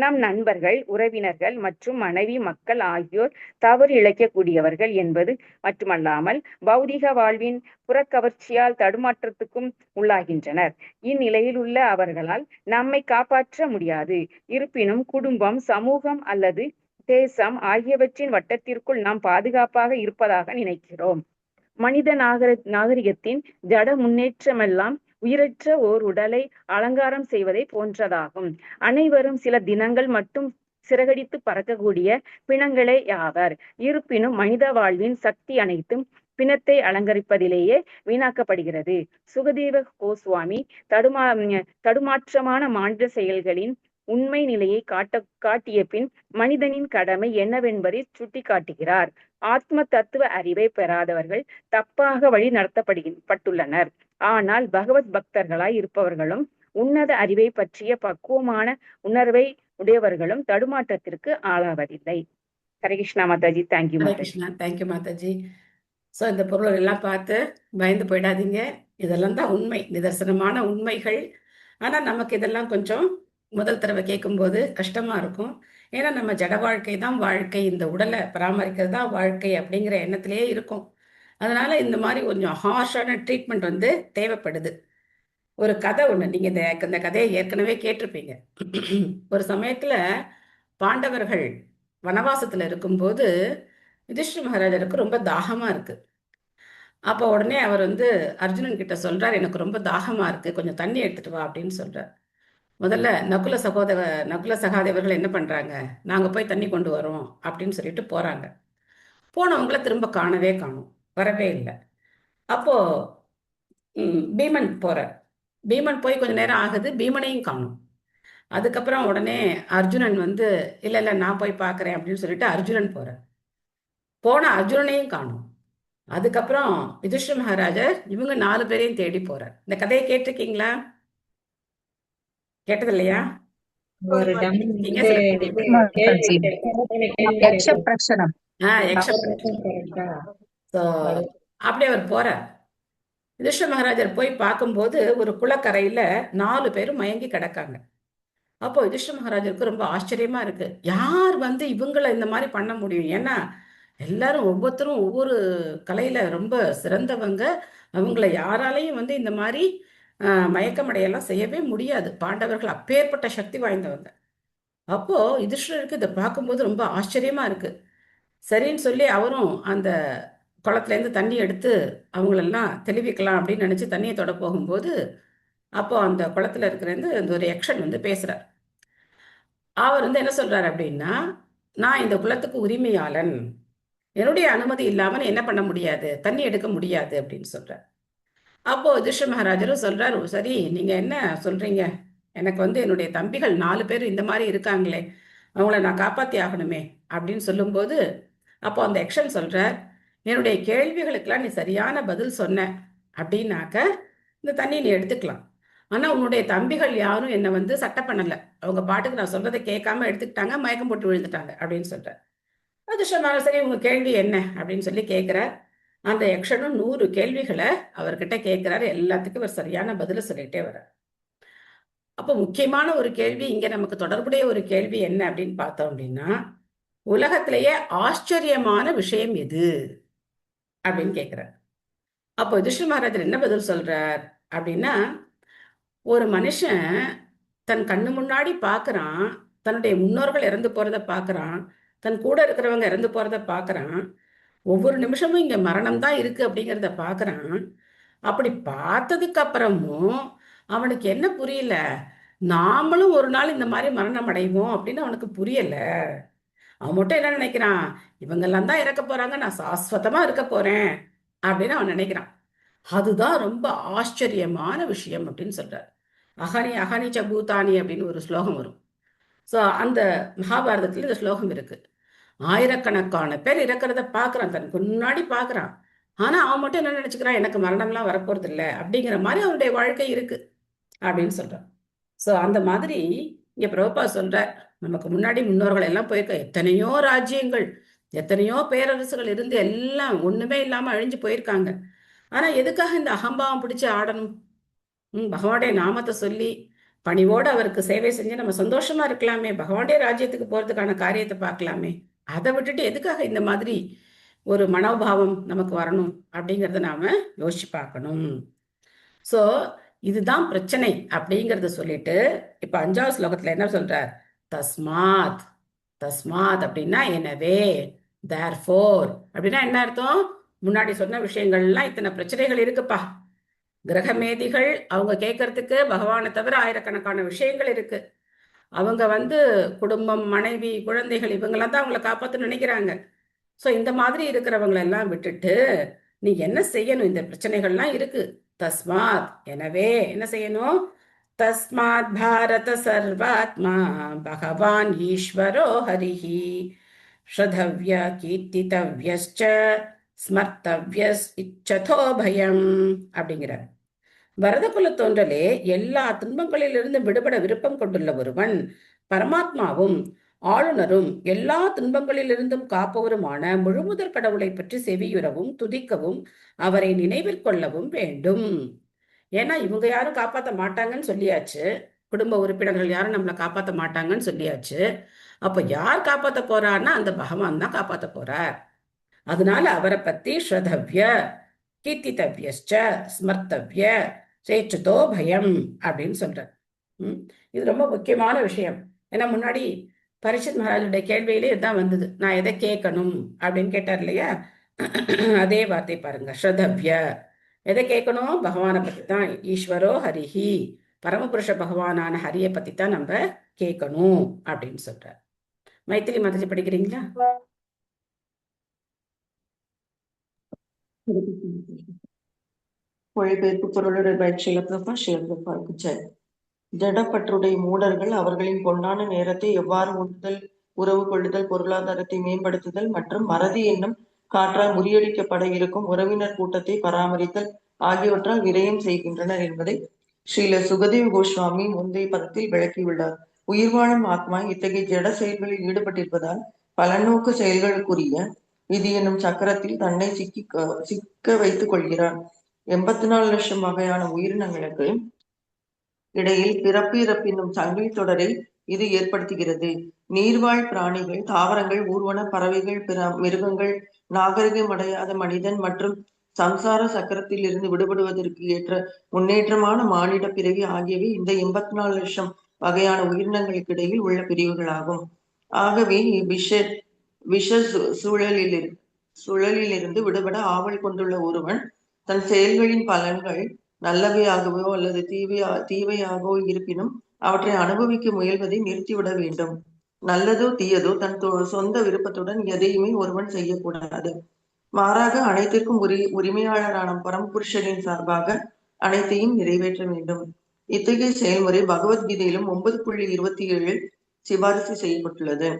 நம் நண்பர்கள், உறவினர்கள் மற்றும் மனைவி மக்கள் ஆகியோர் தவறு இழைக்கக்கூடியவர்கள் என்பது மட்டுமல்லாமல் பௌதிக வாழ்வின் புறக்கவர்ச்சியால் தடுமாற்றத்துக்கும் உள்ளாகின்றனர். இந்நிலையில் உள்ள அவர்களால் நம்மை காப்பாற்ற முடியாது. இருப்பினும் குடும்பம், சமூகம் அல்லது தேசம் ஆகியவற்றின் வட்டத்திற்குள் நாம் பாதுகாப்பாக இருப்பதாக நினைக்கிறோம். மனித நாகரிகத்தின் ஜட முன்னேற்றமெல்லாம் உயிரற்ற ஓர் உடலை அலங்காரம் செய்வதை போன்றதாகும். அனைவரும் சில தினங்கள் மட்டும் சிறகடித்து பறக்கக்கூடிய பிணங்களே யாவர். இருப்பினும் மனித வாழ்வின் சக்தி அனைத்தும் பிணத்தை அலங்கரிப்பதிலேயே வீணாக்கப்படுகிறது. சுகதேவ கோஸ்வாமி தடுமாற்றமான மாநில செயல்களின் உண்மை நிலையை காட்டிய பின் மனிதனின் கடமை என்னவென்பதை சுட்டி காட்டுகிறார். ஆத்ம தத்துவ அறிவை பெறாதவர்கள் தப்பாக வழி நடத்தப்பட்டுள்ளனர். ஆனால் பகவத் பக்தர்களாய் இருப்பவர்களும் உன்னத அறிவை பற்றிய பக்குவமான உணர்வை உடையவர்களும் தடுமாற்றத்திற்கு ஆளாவதில்லை. Hare Krishna Mataji. Thank you Hare Mataji. Krishna. Thank you Mataji. So இந்த பொருள் எல்லாம் பார்த்து பயந்து போயிடாதீங்க. இதெல்லாம் தான் உண்மை, நிதர்சனமான உண்மைகள். ஆனால் நமக்கு இதெல்லாம் கொஞ்சம் முதல் தடவை கேட்கும்போது கஷ்டமா இருக்கும். ஏன்னா நம்ம ஜட வாழ்க்கை தான் வாழ்க்கை, இந்த உடலை பராமரிக்கிறது தான் வாழ்க்கை அப்படிங்கிற எண்ணத்திலேயே இருக்கும். அதனால இந்த மாதிரி கொஞ்சம் ஹார்ஷான ட்ரீட்மெண்ட் வந்து தேவைப்படுது. ஒரு கதை ஒன்று, நீங்கள் இந்த கதையை ஏற்கனவே கேட்டிருப்பீங்க. ஒரு சமயத்தில் பாண்டவர்கள் வனவாசத்தில் இருக்கும்போது யுதிஷ்டிர மகாராஜருக்கு ரொம்ப தாகமாக இருக்கு. அப்போ உடனே அவர் வந்து அர்ஜுனன் கிட்ட சொல்றார், எனக்கு ரொம்ப தாகமாக இருக்கு, கொஞ்சம் தண்ணி எடுத்துட்டு வா அப்படின்னு சொல்றார். முதல்ல நகுல சகாதேவர்கள் என்ன பண்றாங்க, நாங்க போய் தண்ணி கொண்டு வரோம் அப்படின்னு சொல்லிட்டு போறாங்க. போனவங்கள திரும்ப காணவே காணும், வரவே இல்லை. அப்போ பீமன் போறார். பீமன் போய் கொஞ்ச நேரம் ஆகுது, பீமனையும் காணும். அதுக்கப்புறம் உடனே அர்ஜுனன் வந்து இல்ல இல்ல நான் போய் பார்க்கறேன் அப்படின்னு சொல்லிட்டு அர்ஜுனன் போறார். போன அர்ஜுனனையும் காணும். அதுக்கப்புறம் யுதிஷ்டிர மகாராஜர் இவங்க 4 பேரையும் தேடி போறார். இந்த கதையை கேட்டிருக்கீங்களா? கேட்டது இல்லையா? ஒரு டம் நீங்க இது சில இது பேர் கேள்வி யக்ஷ பிரசனம். கரெக்டா ஸோ அப்படி அவர் போறார். யுதிஷ்டிர மகாராஜர் போய் பார்க்கும்போது ஒரு குளக்கரையில 4 பேரும் மயங்கி கிடக்காங்க. அப்போ யுதிஷ்டிர மகாராஜருக்கு ரொம்ப ஆச்சரியமா இருக்கு, யார் வந்து இவங்களை இந்த மாதிரி பண்ண முடியும்? ஏன்னா எல்லாரும் ஒவ்வொருத்தரும் ஒவ்வொரு கலையில ரொம்ப சிறந்தவங்க. அவங்கள யாராலையும் வந்து இந்த மாதிரி மயக்கமடையெல்லாம் செய்யவே முடியாது. பாண்டவர்கள் அப்பேற்பட்ட சக்தி வாய்ந்தவங்க. அப்போ யுதிஷ்டிரருக்கு இதை பார்க்கும்போது ரொம்ப ஆச்சரியமா இருக்கு. சரின்னு சொல்லி அவரும் அந்த குளத்துலேருந்து தண்ணி எடுத்து அவங்களெல்லாம் தெளிவிக்கலாம் அப்படின்னு நினைச்சு தண்ணியை தொட போகும்போது அப்போ அந்த குளத்துல இருக்கிறது அந்த ஒரு யக்ஷன் வந்து பேசுறார். அவர் வந்து என்ன சொல்றாரு அப்படின்னா, நான் இந்த குளத்துக்கு உரிமையாளன், என்னுடைய அனுமதி இல்லாமல் என்ன பண்ண முடியாது, தண்ணி எடுக்க முடியாது அப்படின்னு சொல்றார். அப்போ யுதிஷ்டிர மகாராஜரும் சொல்றாரு, சரி நீங்க என்ன சொல்றீங்க, எனக்கு வந்து என்னுடைய தம்பிகள் 4 பேர் இந்த மாதிரி இருக்காங்களே, அவங்கள நான் காப்பாத்தி ஆகணுமே அப்படின்னு சொல்லும்போது அப்போ அந்த யக்ஷன் சொல்றார், என்னுடைய கேள்விகளுக்கெல்லாம் நீ சரியான பதில் சொன்ன அப்படின்னாக்க இந்த தண்ணி நீ எடுத்துக்கலாம். ஆனா உன்னுடைய தம்பிகள் யாரும் என்னை வந்து சட்டை பண்ணல, அவங்க பாட்டுக்கு நான் சொல்றதை கேட்காம எடுத்துக்கிட்டாங்க, மயக்கம் போட்டு விழுந்துட்டாங்க அப்படின்னு சொல்றார். அது சரி உங்க கேள்வி என்ன அப்படின்னு சொல்லி கேட்கிறார். அந்த யக்ஷனும் 100 கேள்விகளை அவர்கிட்ட கேட்கிறாரு. எல்லாத்துக்கும் இவர் சரியான பதில சொல்லிட்டே வர்றார். அப்போ முக்கியமான ஒரு கேள்வி, இங்க நமக்கு தொடர்புடைய ஒரு கேள்வி என்ன அப்படின்னு பார்த்தோம் அப்படின்னா, உலகத்திலேயே ஆச்சரியமான விஷயம் எது அப்படின்னு கேட்கிறார். அப்போ யுதிஷ்டிர மகாராஜர் என்ன பதில் சொல்றார் அப்படின்னா, ஒரு மனுஷன் தன் கண்ணு முன்னாடி பார்க்கறான், தன்னுடைய முன்னோர்கள் இறந்து போறதை பார்க்கறான், தன் கூட இருக்கிறவங்க இறந்து போறதை பார்க்கறான், ஒவ்வொரு நிமிஷமும் இங்க மரணம் தான் இருக்கு அப்படிங்கிறத பார்க்கறான். அப்படி பார்த்ததுக்கு அப்புறமும் அவனுக்கு என்ன புரியல, நாமளும் ஒரு நாள் இந்த மாதிரி மரணம் அடைவோம் அப்படின்னு அவனுக்கு புரியல. அவன் மட்டும் என்ன நினைக்கிறான், இவங்கெல்லாம் தான் இறக்க போறாங்க, நான் சாஸ்வதமா இருக்க போறேன் அப்படின்னு அவன் நினைக்கிறான். அதுதான் ரொம்ப ஆச்சரியமான விஷயம் அப்படின்னு சொல்றார். அகனி அகனிச்ச பூதானி அப்படின்னு ஒரு ஸ்லோகம் வரும். ஸோ அந்த மகாபாரதத்துல இந்த ஸ்லோகம் இருக்கு. ஆயிரக்கணக்கான பேர் இறக்கிறத பார்க்கறான், தனக்கு முன்னாடி பார்க்கறான். ஆனா அவன் மட்டும் என்ன நினைச்சுக்கிறான், எனக்கு மரணம்லாம் வரப்போறது இல்லை அப்படிங்கிற மாதிரி அவனுடைய வாழ்க்கை இருக்கு அப்படின்னு சொல்றான். ஸோ அந்த மாதிரி இங்க பிரபுபா சொல்றார், நமக்கு முன்னாடி முன்னோர்கள் எல்லாம் போயிருக்க, எத்தனையோ ராஜ்யங்கள் எத்தனையோ பேரரசுகள் இருந்து எல்லாம் ஒண்ணுமே இல்லாம அழிஞ்சு போயிருக்காங்க. ஆனா எதுக்காக இந்த அகம்பாவம் பிடிச்சு ஆடணும்? பகவானுடைய நாமத்தை சொல்லி பணிவோடு அவருக்கு சேவை செஞ்சு நம்ம சந்தோஷமா இருக்கலாமே, பகவானுடைய ராஜ்யத்துக்கு போறதுக்கான காரியத்தை பார்க்கலாமே. அதை விட்டுட்டு எதுக்காக இந்த மாதிரி ஒரு மனோபாவம் நமக்கு வரணும் அப்படிங்கிறத நாம யோசிச்சு பார்க்கணும். சோ இதுதான் பிரச்சனை அப்படிங்கறத சொல்லிட்டு இப்ப 5வது ஸ்லோகத்துல என்ன சொல்றார்? தஸ்மாத். தஸ்மாத் அப்படின்னா எனவே, தேர்ஃபோர் அப்படின்னா என்ன அர்த்தம்? முன்னாடி சொன்ன விஷயங்கள்லாம் இத்தனை பிரச்சனைகள் இருக்குப்பா. கிரகமேதிகள் அவங்க கேட்கறதுக்கு பகவானை தவிர ஆயிரக்கணக்கான விஷயங்கள் இருக்கு. அவங்க குடும்பம், மனைவி, குழந்தைகள் இவங்கெல்லாம் தான் அவங்களை காப்பாற்ற நினைக்கிறாங்க. ஸோ இந்த மாதிரி இருக்கிறவங்களை எல்லாம் விட்டுட்டு நீ என்ன செய்யணும்? இந்த பிரச்சனைகள்லாம் இருக்கு. தஸ்மாத் எனவே என்ன செய்யணும்? தஸ்மாத் பாரத சர்வாத்மா பகவான் ஈஸ்வரோ ஹரிஹி ஸ்ரதவ்ய கீர்த்திதவ்யஸ்ச ஸ்மர்த்தவ்யஸ் இச்சதோ பயம் அப்படிங்கிறார். வரதகுல தோன்றலே எல்லா துன்பங்களிலிருந்து விடுபட விருப்பம் கொண்டுள்ள ஒருவன் பரமாத்மாவும் ஆளுநரும் எல்லா துன்பங்களிலிருந்தும் காப்பவருமான முழுமுதற் கடவுளை பற்றி செவியுறவும் துதிக்கவும் அவரை நினைவில் கொள்ளவும் வேண்டும். ஏன்னா இவங்க யாரும் காப்பாற்ற மாட்டாங்கன்னு சொல்லியாச்சு, குடும்ப உறுப்பினர்கள் யாரும் நம்மளை காப்பாற்ற மாட்டாங்கன்னு சொல்லியாச்சு. அப்ப யார் காப்பாற்ற போறான்னா அந்த பகவான் தான் காப்பாற்ற போறார். அதனால அவரை பத்தி ஸ்ரதவ்ய கீர்த்திதவ்யஸ்ச ஸ்மர்த்தவ்ய சேச்சுதோ பயம் அப்படின்னு சொல்றார். இது ரொம்ப முக்கியமான விஷயம். ஏன்னா முன்னாடி பரீட்சித் மகாராஜுடைய கேள்வியிலே இதுதான் வந்தது, நான் எதை கேட்கணும் அப்படின்னு கேட்டார் இல்லையா? அதே வார்த்தை பாருங்க, ஸ்ரதவ்ய. எதை கேட்கணும்? பகவானை பத்தி தான். ஈஸ்வரோ ஹரிஹி, பரமபுருஷ பகவானான ஹரியை பத்தி தான் நம்ம கேட்கணும் அப்படின்னு சொல்றார். மைத்திலி மாதாஜி படிக்கிறீங்களா? மொழிபெயர்ப்பு பொருளுடைய பயிற்சியிலப்பா ஷிலப்பா ஜெய். ஜடப்பற்றுடைய மூடர்கள் அவர்களின் பொன்னான நேரத்தை எவ்வாறு உறவு கொள்ளுதல், பொருளாதாரத்தை மேம்படுத்துதல் மற்றும் மறதி என்னும் காற்றால் முறியடிக்கப்பட இருக்கும் உறவினர் கூட்டத்தை பராமரித்தல் ஆகியவற்றால் விரயம் செய்கின்றனர் என்பதை ஸ்ரீல சுகதேவ் கோஸ்வாமி முந்தைய பதத்தில் விளக்கியுள்ளார். உயிர் வாழும் ஆத்மா இத்தகைய ஜட செயல்களில் ஈடுபட்டிருப்பதால் பலநோக்கு செயல்களுக்குரிய விதி என்னும் சக்கரத்தில் தன்னை சிக்க வைத்துக் கொள்கிறார். 84 லட்சம் வகையான உயிரினங்களுக்கு இடையில் பிறப்பு இறப்பு என்னும் சங்கிலி தொடரை இது ஏற்படுத்துகிறது. நீர்வாழ் பிராணிகள், தாவரங்கள், ஊர்வன பறவைகள், பிற மிருகங்கள், நாகரிகம் அடையாத மனிதன் மற்றும் சம்சார சக்கரத்தில் இருந்து விடுபடுவதற்கு ஏற்ற முன்னேற்றமான மானிட பிறவி ஆகியவை இந்த 84 லட்சம் வகையான உயிரினங்களுக்கு இடையில் உள்ள பிரிவுகளாகும். ஆகவே விஷ சூழலிலிருந்து விடுபட ஆவல் கொண்டுள்ள ஒருவன் தன் செயல்களின் பலன்கள் நல்லவையாகவோ அல்லது தீவையாகவோ இருப்பினும் அவற்றை அனுபவிக்க முயல்வதை நிறுத்திவிட வேண்டும். நல்லதோ தீயதோ தன் சொந்த விருப்பத்துடன் எதையுமே ஒருவன் செய்யக்கூடாது. மாறாக அனைத்திற்கும் உரிமையாளரான பரமபுருஷனின் சார்பாக அனைத்தையும் நிறைவேற்ற வேண்டும். இத்தகைய செயல்முறை பகவத்கீதையிலும் 9.27 சிபாரிசு செய்யப்பட்டுள்ளது.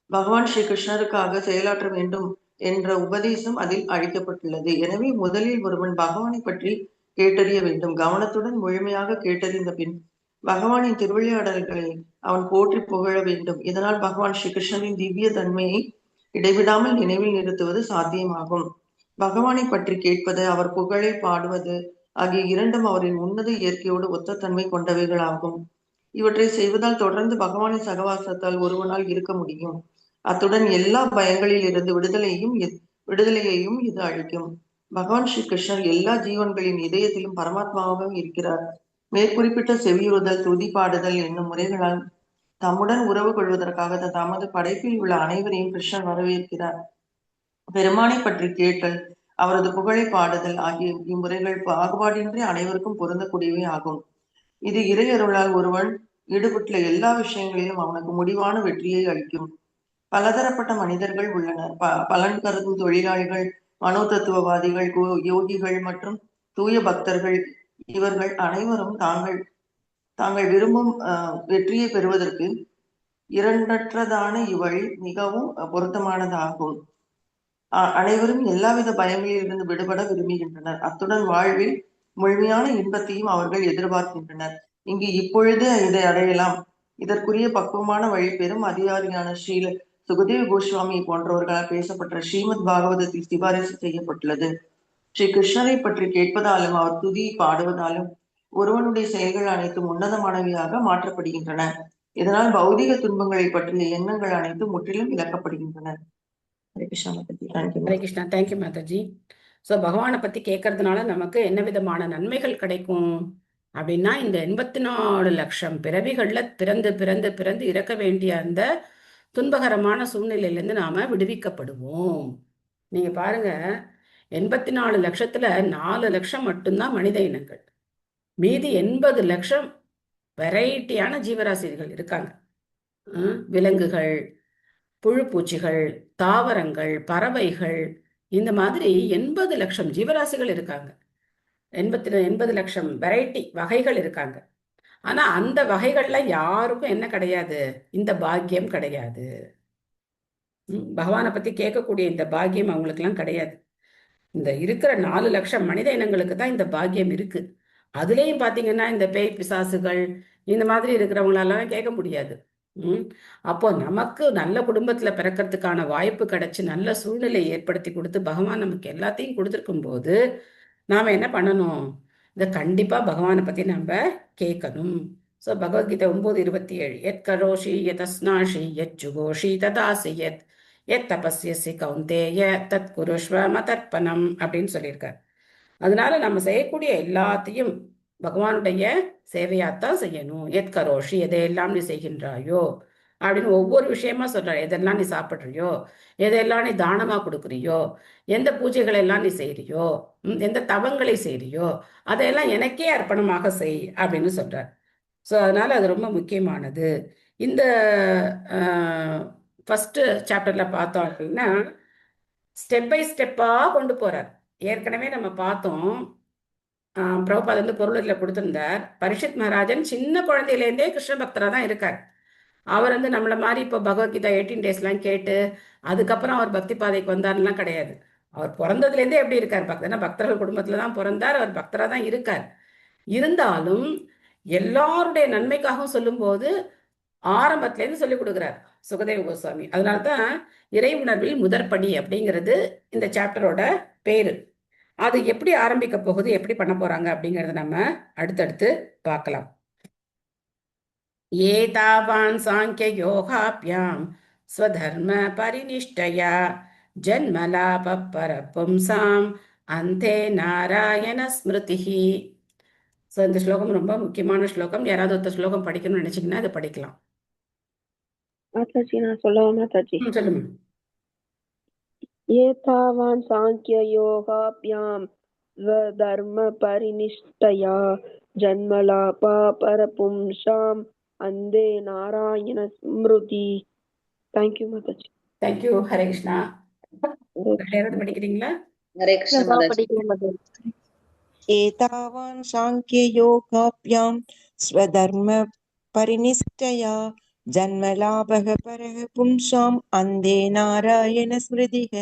பகவான் ஸ்ரீ கிருஷ்ணருக்காக செயலாற்ற வேண்டும் என்ற உபதேசம் அதில் அளிக்கப்பட்டுள்ளது. எனவே முதலில் ஒருவன் பகவானை பற்றி கேட்டறிய வேண்டும். கவனத்துடன் முழுமையாக கேட்டறிந்த பின் பகவானின் திருவிளையாடல்களை அவன் போற்றி புகழ வேண்டும். இதனால் பகவான் ஸ்ரீ கிருஷ்ணரின் திவ்ய தன்மையை இடைவிடாமல் நினைவில் நிறுத்துவது சாத்தியமாகும். பகவானை பற்றி கேட்பது, அவர் புகழை பாடுவது ஆகிய இரண்டும் அவரின் உன்னத இயற்கையோடு ஒத்த தன்மை கொண்டவைகளாகும். இவற்றை செய்வதால் தொடர்ந்து பகவானின் சகவாசத்தால் ஒருவனால் இருக்க முடியும். அத்துடன் எல்லா பயங்களில் இருந்து விடுதலையையும் இது அளிக்கும். பகவான் ஸ்ரீ கிருஷ்ணர் எல்லா ஜீவன்களின் இதயத்திலும் பரமாத்மாவாக இருக்கிறார். மேற்குறிப்பிட்ட செவியுறுதல், துதி பாடுதல் என்னும் முறைகளால் தம்முடன் உறவு கொள்வதற்காக தமது படைப்பில் உள்ள அனைவரையும் கிருஷ்ணர் வரவேற்கிறார். பெருமானை பற்றி கேட்டல், அவரது புகழை பாடுதல் ஆகிய இம்முறைகள் பாகுபாடின்றி அனைவருக்கும் பொருந்தக்கூடியவை ஆகும். இது இறை அருளால் ஒருவன் ஈடுபட்டுள்ள எல்லா விஷயங்களிலும் அவனுக்கு முடிவான வெற்றியை அளிக்கும். பலதரப்பட்ட மனிதர்கள் உள்ளனர். பலன் கருதும் தொழிலாளிகள், மனோதத்துவவாதிகள், யோகிகள் மற்றும் தூய பக்தர்கள். இவர்கள் அனைவரும் தாங்கள் விரும்பும் வெற்றியை பெறுவதற்கு இரண்டற்றதான இவ்வழி மிகவும் பொருத்தமானதாகும். அனைவரும் எல்லாவித பயங்களில் இருந்து விடுபட விரும்புகின்றனர். அத்துடன் வாழ்வில் முழுமையான இன்பத்தையும் அவர்கள் எதிர்பார்க்கின்றனர். இங்கு இப்பொழுது இதை அடையலாம். இதற்குரிய பக்குவமான வழி பெரும் அதிகாரியான ஸ்ரீல சுகதேவ் கோஸ்வாமி போன்றவர்களால் பேசப்பட்ட ஸ்ரீமத் பாகவதத்தில் சிபாரிசு செய்யப்பட்டுள்ளது. ஸ்ரீ கிருஷ்ணரை பற்றி கேட்பதாலும் அவர் துதி பாடுவதாலும் ஒருவனுடைய செயல்கள் அனைத்தும் உன்னதமானவையாக மாற்றப்படுகின்றன. இதனால் பௌதிக துன்பங்களை பற்றிய எண்ணங்கள் அனைத்தும் முற்றிலும் இழக்கப்படுகின்றன. Hare Krishna Mataji. Thank you. Hare Krishna. Thank you Mataji. So பகவானை பத்தி கேட்கறதுனால நமக்கு என்ன விதமான நன்மைகள் கிடைக்கும் அப்படின்னா, இந்த 84 லட்சம் பிறவிகள்ல பிறந்து பிறந்து பிறந்து இறக்க வேண்டிய அந்த துன்பகரமான சூழ்நிலையிலேருந்து நாம விடுவிக்கப்படுவோம். நீங்க பாருங்க, 84 லட்சத்துல 4 லட்சம் மட்டும்தான் மனித இனங்கள், மீதி 80 லட்சம் வெரைட்டியான ஜீவராசிகள் இருக்காங்க. விலங்குகள், புழு பூச்சிகள், தாவரங்கள், பறவைகள், இந்த மாதிரி 80 லட்சம் ஜீவராசிகள் இருக்காங்க. 80 லட்சம் வெரைட்டி வகைகள் இருக்காங்க. ஆனா அந்த வகைகள்ல யாருக்கும் என்ன கிடையாது, இந்த பாக்கியம் கிடையாது. பகவானை பத்தி கேட்கக்கூடிய இந்த பாக்கியம் அவங்களுக்கெல்லாம் கிடையாது. இந்த இருக்கிற 4 லட்சம் மனித இனங்களுக்கு தான் இந்த பாக்கியம் இருக்கு. அதுலேயும் பாத்தீங்கன்னா இந்த பேய் பிசாசுகள் இந்த மாதிரி இருக்கிறவங்களால கேட்க முடியாது. அப்போ நமக்கு நல்ல குடும்பத்துல பிறக்கிறதுக்கான வாய்ப்பு கிடைச்சு நல்ல சூழ்நிலை ஏற்படுத்தி கொடுத்து பகவான் நமக்கு எல்லாத்தையும் கொடுத்துருக்கும் போது நாம என்ன பண்ணணும், இதை கண்டிப்பா பகவானை பத்தி நம்ம கேட்கணும். ஸோ பகவத்கீதை 9:27 எத் கரோஷி எத் அஸ்னாஷி எத் ஜுகோஷி ததாசி எத் தபஸ்யசி கௌந்தேய தத் குருஷ்வ மதர்ப்பணம் அப்படின்னு சொல்லியிருக்கார். அதனால நம்ம செய்யக்கூடிய எல்லாத்தையும் பகவானுடைய சேவையாத்தான் செய்யணும். எத் கரோஷி, எதையெல்லாம் நீ செய்கின்றாயோ அப்படின்னு ஒவ்வொரு விஷயமா சொல்றாரு. எதெல்லாம் நீ சாப்பிட்றியோ, எதையெல்லாம் நீ தானமா கொடுக்குறியோ, எந்த பூஜைகளை எல்லாம் நீ செய்யறியோ, எந்த தவங்களை செய்யறியோ அதையெல்லாம் எனக்கே அர்ப்பணமாக செய் அப்படின்னு சொல்றார். ஸோ அதனால அது ரொம்ப முக்கியமானது. இந்த ஃபர்ஸ்ட் சாப்டர்ல பார்த்தோம் அப்படின்னா ஸ்டெப் பை ஸ்டெப்பா கொண்டு போறார். ஏற்கனவே நம்ம பார்த்தோம், பிரபுபாத் வந்து பொருளில் கொடுத்திருந்தார். பரிஷத் மகாராஜன் சின்ன குழந்தையிலேருந்தே கிருஷ்ண பக்தரா தான் இருக்கார். அவர் வந்து நம்மள மாதிரி இப்போ பகவத்கீதா 18 டேஸ்லாம் கேட்டு அதுக்கப்புறம் அவர் பக்தி பாதைக்கு வந்தார்லாம் கிடையாது. அவர் பிறந்ததுலேருந்தே எப்படி இருக்கார், பக்தனா பக்தர்கள் குடும்பத்துல தான் பிறந்தார், அவர் பக்தரா தான் இருக்கார். இருந்தாலும் எல்லாருடைய நன்மைக்காகவும் சொல்லும்போது ஆரம்பத்திலேருந்து சொல்லிக் கொடுக்குறார் சுகதேவ கோஸ்வாமி. அதனால்தான் இறை உணர்வில் முதற்படி அப்படிங்கிறது இந்த சாப்டரோட பேரு. அது எப்படி ஆரம்பிக்க போகுது, எப்படி பண்ண போறாங்க அப்படிங்கறத நம்ம அடுத்தடுத்து பார்க்கலாம். ஏதாவான் சாங்கிய யோகாப்யாம் ஸ்வதர்ம பரிநிஷ்டயா ஜன்மலாப பரபும்சாம் அந்தே நாராயண ஸ்மிருதிஹி. ஸோ இந்த ஸ்லோகம் ரொம்ப முக்கியமான ஸ்லோகம். யாராவது ஒருத்தர் ஸ்லோகம் படிக்கணும்னு நினைச்சீங்கன்னா அதை படிக்கலாம். மாதாஜி நான் சொல்லவா மாதாஜி? சொல்லுங்க. ஏதாவான் சாங்கிய யோகாப்யாம் ஸ்வதர்ம பரிநிஷ்டயா ஜன்மலாபா பரபும்சாம் அந்தே நாராயண ஸ்மிருதி. தேங்க்யூ மாதாஜி. தேங்க்யூ. ஹரே கிருஷ்ணா. யாராவது படிக்கிறீங்களா? ஹரே கிருஷ்ணா மாதாஜி. एतावान् साङ्ख्ययोगाभ्यां स्वधर्म परिनिष्ठया जन्मलाभः परः पुंसाम् अन्धे नारायण स्मृतिः.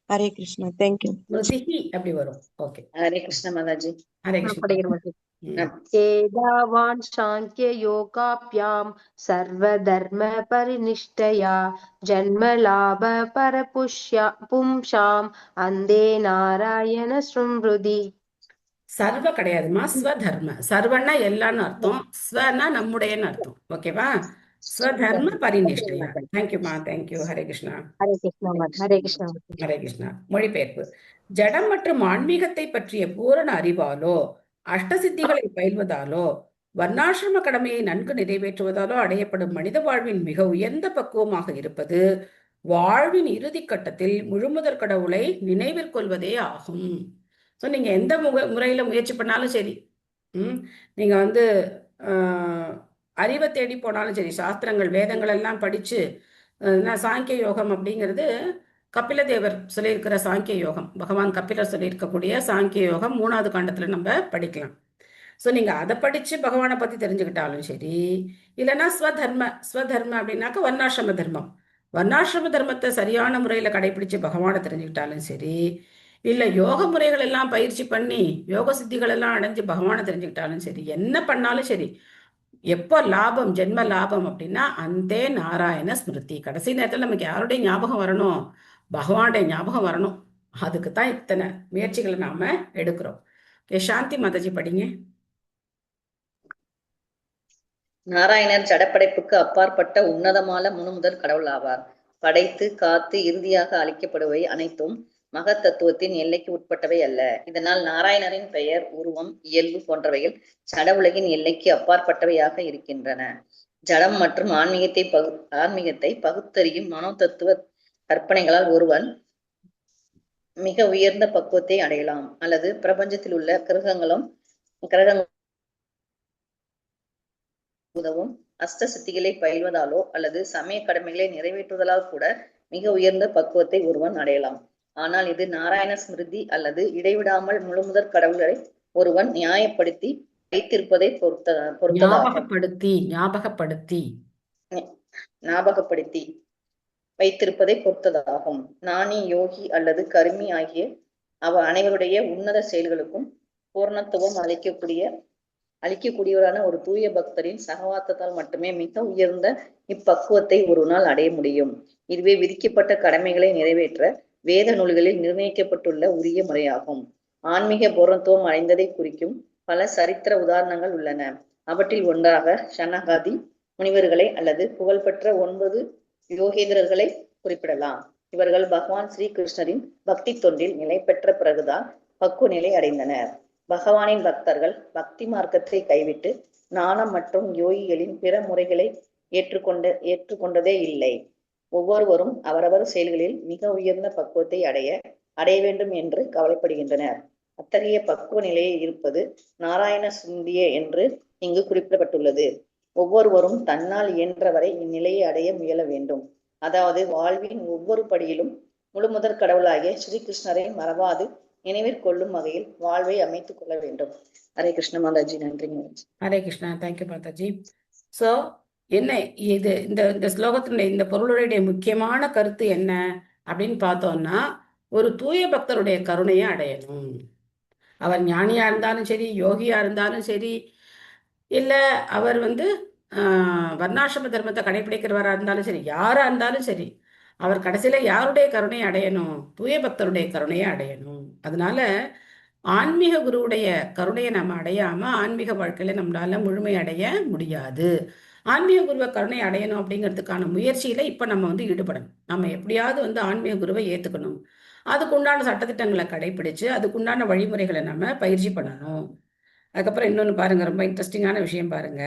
हरे कृष्ण. Thank you. ஸ்மிருதிஹி அப்படி வரும். ஓகே. ஹரே கிருஷ்ண மாதாஜி. ஹரே கிருஷ்ணா. ஏதாவான் சாங்கிய யோகாப்யாம் சர்வதர்ம பரிநிஷ்டயா ஜன்மலாப பரபும்சாம் அந்தே நாராயண ஸ்மிருதி. சர்வ கிடையாதுமா, ஸ்வதர்ம. சர்வன்னா எல்லான்னு அர்த்தம், ஸ்வனா நம்முடையன்னு அர்த்தம். ஓகேவா? ஸ்வதர்ம பரிநிஷ்டையா. தேங்க்யூமா. தேங்க்யூ. ஹரே கிருஷ்ணா. ஹரே கிருஷ்ணா. ஹரே கிருஷ்ணா. ஹரே கிருஷ்ணா. மொழிபெயர்ப்பு. ஜடம் மற்றும் ஆன்மீகத்தை பற்றிய பூரண அறிவாலோ அஷ்டசித்திகளை பயில்வதாலோ வர்ணாசிரம கடமையை நன்கு நிறைவேற்றுவதாலோ அடையப்படும் மனித வாழ்வின் மிக உயர்ந்த பக்குவமாக இருப்பது வாழ்வின் இறுதி கட்டத்தில் முழுமுதற் கடவுளை நினைவில் கொள்வதே ஆகும். ஸோ நீங்க எந்த முறையில முயற்சி பண்ணாலும் சரி, நீங்க வந்து அறிவை தேடி போனாலும் சரி, சாஸ்திரங்கள் வேதங்கள் எல்லாம் படிச்சு சாங்கிய யோகம் அப்படிங்கிறது கபில தேவர் சொல்லியிருக்கிற சாங்கிய யோகம், பகவான் கபிலர் சொல்லியிருக்கக்கூடிய சாங்கிய யோகம் 3வது காண்டத்துல நம்ம படிக்கலாம். ஸோ நீங்க அதை படிச்சு பகவானை பத்தி தெரிஞ்சுக்கிட்டாலும் சரி, இல்லைன்னா ஸ்வதர்ம அப்படின்னாக்க வர்ணாசிரம தர்மம், வர்ணாசிரம தர்மத்தை சரியான முறையில கடைபிடிச்சு பகவானை தெரிஞ்சுக்கிட்டாலும் சரி, இல்ல யோக முறைகள் எல்லாம் பயிற்சி பண்ணி யோக சித்திகள் எல்லாம் அடைஞ்சு பகவானை தெரிஞ்சுக்கிட்டாலும் சரி, என்ன பண்ணாலும் சரி, எப்போ லாபம், ஜென்ம லாபம் அப்படின்னா அந்தே நாராயண ஸ்மிருதி. கடைசி நேரத்தில் நமக்கு யாருடைய ஞாபகம் வரணும், பகவானுடைய ஞாபகம் வரணும். அதுக்கு தான் இத்தனை முயற்சிகளை நாம எடுக்கிறோம். சாந்தி மாதாஜி படிங்க. நாராயணர் ஜடப்படைப்புக்கு அப்பாற்பட்ட உன்னதமான முழுமுதற் கடவுள் ஆவார். படைத்து காத்து இறுதியாக அளிக்கப்படுபவை அனைத்தும் மகத்தத்துவத்தின் எல்லைக்கு உட்பட்டவை அல்ல. இதனால் நாராயணரின் பெயர், உருவம், இயல்பு போன்றவைகள் ஜட உலகின் எல்லைக்கு அப்பாற்பட்டவையாக இருக்கின்றன. ஜடம் மற்றும் ஆன்மீகத்தை பகுத்தறியும் மனோதத்துவ கற்பனைகளால் ஒருவன் மிக உயர்ந்த பக்குவத்தை அடையலாம். அல்லது பிரபஞ்சத்தில் உள்ள கிரகங்கள் உதவும் அஷ்ட சித்திகளை பயில்வதாலோ அல்லது சமய கடமைகளை நிறைவேற்றுவதால் கூட மிக உயர்ந்த பக்குவத்தை ஒருவன் அடையலாம். ஆனால் இது நாராயண ஸ்மிருதி அல்லது இடைவிடாமல் முழுமுதற் கடவுள்களை ஒருவன் நியாயப்படுத்தி வைத்திருப்பதை ஞாபகப்படுத்தி வைத்திருப்பதை பொறுத்ததாகும். ஞானி, யோகி அல்லது கர்மி ஆகிய அனைவருடைய உன்னத செயல்களுக்கும் பூர்ணத்துவம் அளிக்கக்கூடியவரான ஒரு தூய பக்தரின் சகவாத்தத்தால் மட்டுமே மிக உயர்ந்த இப்பக்குவத்தை ஒரு நாள் அடைய முடியும். இதுவே விதிக்கப்பட்ட கடமைகளை நிறைவேற்ற வேத நூல்களில் நிர்ணயிக்கப்பட்டுள்ள உரிய முறையாகும். ஆன்மீக பூர்ணத்துவம் அடைந்ததை குறிக்கும் பல சரித்திர உதாரணங்கள் உள்ளன. அவற்றில் ஒன்றாக சனகாதி முனிவர்களை அல்லது புகழ்பெற்ற 9 யோகேந்திரர்களை குறிப்பிடலாம். இவர்கள் பகவான் ஸ்ரீ கிருஷ்ணரின் பக்தி தொண்டில் நிலை பெற்ற பிறகுதான் பக்குவ நிலை அடைந்தனர். பகவானின் பக்தர்கள் பக்தி மார்க்கத்தை கைவிட்டு ஞானம் மற்றும் யோகிகளின் பிற முறைகளை ஏற்றுக்கொண்டதே இல்லை. ஒவ்வொருவரும் அவரவர் செயல்களில் மிக உயர்ந்த பக்குவத்தை அடைய வேண்டும் என்று கவலைப்படுகின்றனர். அத்தகைய பக்குவ நிலையை இருப்பது நாராயண ஸ்மிருதியே என்று இங்கு குறிப்பிடப்பட்டுள்ளது. ஒவ்வொருவரும் தன்னால் இயன்றவரை இந்நிலையை அடைய முயல வேண்டும். அதாவது வாழ்வின் ஒவ்வொரு படியிலும் முழுமுதற் கடவுளாகிய ஸ்ரீகிருஷ்ணரை மறவாது நினைவிற்கொள்ளும் வகையில் வாழ்வை அமைத்துக் கொள்ள வேண்டும். ஹரே கிருஷ்ண மாதாஜி. நன்றி. ஹரே கிருஷ்ணா. தேங்க்யூ மாதாஜி. ஸோ என்ன இது இந்த ஸ்லோகத்தினுடைய இந்த பொருளுடைய முக்கியமான கருத்து என்ன அப்படின்னு பார்த்தோம்னா, ஒரு தூய பக்தருடைய கருணையை அடையணும். அவர் ஞானியா இருந்தாலும் சரி, யோகியா இருந்தாலும் சரி, இல்லை அவர் வர்ணாசிரம தர்மத்தை கடைபிடிக்கிறவராக இருந்தாலும் சரி, யாரா இருந்தாலும் சரி, அவர் கடைசியில யாருடைய கருணையை அடையணும்? தூய பக்தருடைய கருணையை அடையணும். அதனால ஆன்மீக குருவுடைய கருணையை நம்ம அடையாம ஆன்மீக வாழ்க்கையில நம்மளால முழுமை அடைய முடியாது. ஆன்மீக குருவை கருணை அடையணும் அப்படிங்கிறதுக்கான முயற்சியில இப்ப நம்ம ஈடுபடணும். நம்ம எப்படியாவது ஆன்மீக குருவை ஏத்துக்கணும். அதுக்குண்டான சட்டத்திட்டங்களை கடைபிடிச்சு அதுக்குண்டான வழிமுறைகளை நம்ம பயிற்சி பண்ணணும். அதுக்கப்புறம் இன்னொன்னு பாருங்க, ரொம்ப இன்ட்ரெஸ்டிங்கான விஷயம் பாருங்க.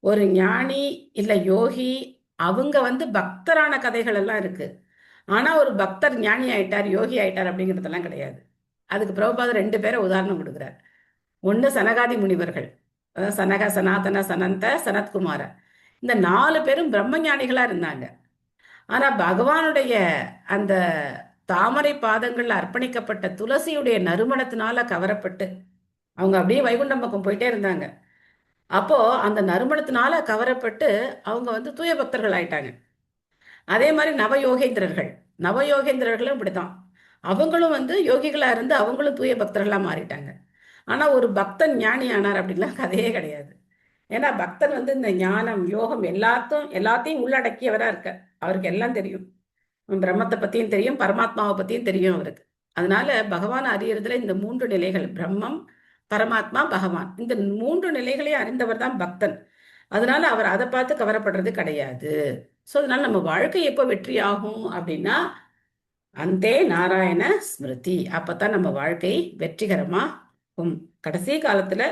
ஒரு ஞானி இல்ல யோகி அவங்க பக்தரான கதைகள் எல்லாம் இருக்கு. ஆனா ஒரு பக்தர் ஞானி ஆயிட்டார், யோகி ஆயிட்டார் அப்படிங்கிறதெல்லாம் கிடையாது. அதுக்கு பிரபுபாதர் 2 பேரை உதாரணம் கொடுக்குறார். ஒண்ணு சனகாதி முனிவர்கள், சனக, சனாதன, சனந்த, சனத்குமார. இந்த 4 பேரும் பிரம்ம ஞானிகளா இருந்தாங்க. ஆனா பகவானுடைய அந்த தாமரை பாதங்கள்ல அர்ப்பணிக்கப்பட்ட துளசியுடைய நறுமணத்தினால கவரப்பட்டு அவங்க அப்படியே வைகுண்டம் பக்கம் போயிட்டே இருந்தாங்க. அப்போ அந்த நறுமணத்தினால கவரப்பட்டு அவங்க தூய பக்தர்கள் ஆயிட்டாங்க. அதே மாதிரி நவயோகேந்திரர்களும் இப்படிதான். அவங்களும் யோகிகளா இருந்து அவங்களும் தூய பக்தர்களா மாறிட்டாங்க. ஆனா ஒரு பக்தன் ஞானி ஆனார் அப்படின்லாம் கதையே கிடையாது. ஏன்னா பக்தன் இந்த ஞானம், யோகம் எல்லாத்தையும் உள்ளடக்கியவரா இருக்க. அவருக்கு எல்லாம் தெரியும். பிரம்மத்தை பத்தியும் தெரியும், பரமாத்மாவை பத்தியும் தெரியும் அவருக்கு. அதனால பகவான் அறியறதுல இந்த 3 நிலைகள், பிரம்மம், பரமாத்மா, பகவான், இந்த 3 நிலைகளையும் அறிந்தவர் தான் பக்தன். அதனால அவர் அதை பார்த்து கவரப்படுறது கிடையாது. ஸோ அதனால நம்ம வாழ்க்கை எப்போ வெற்றி ஆகும் அப்படின்னா, அந்தே நாராயண ஸ்மிருதி. அப்பதான் நம்ம வாழ்க்கை வெற்றிகரமாகும். கடைசி காலத்துல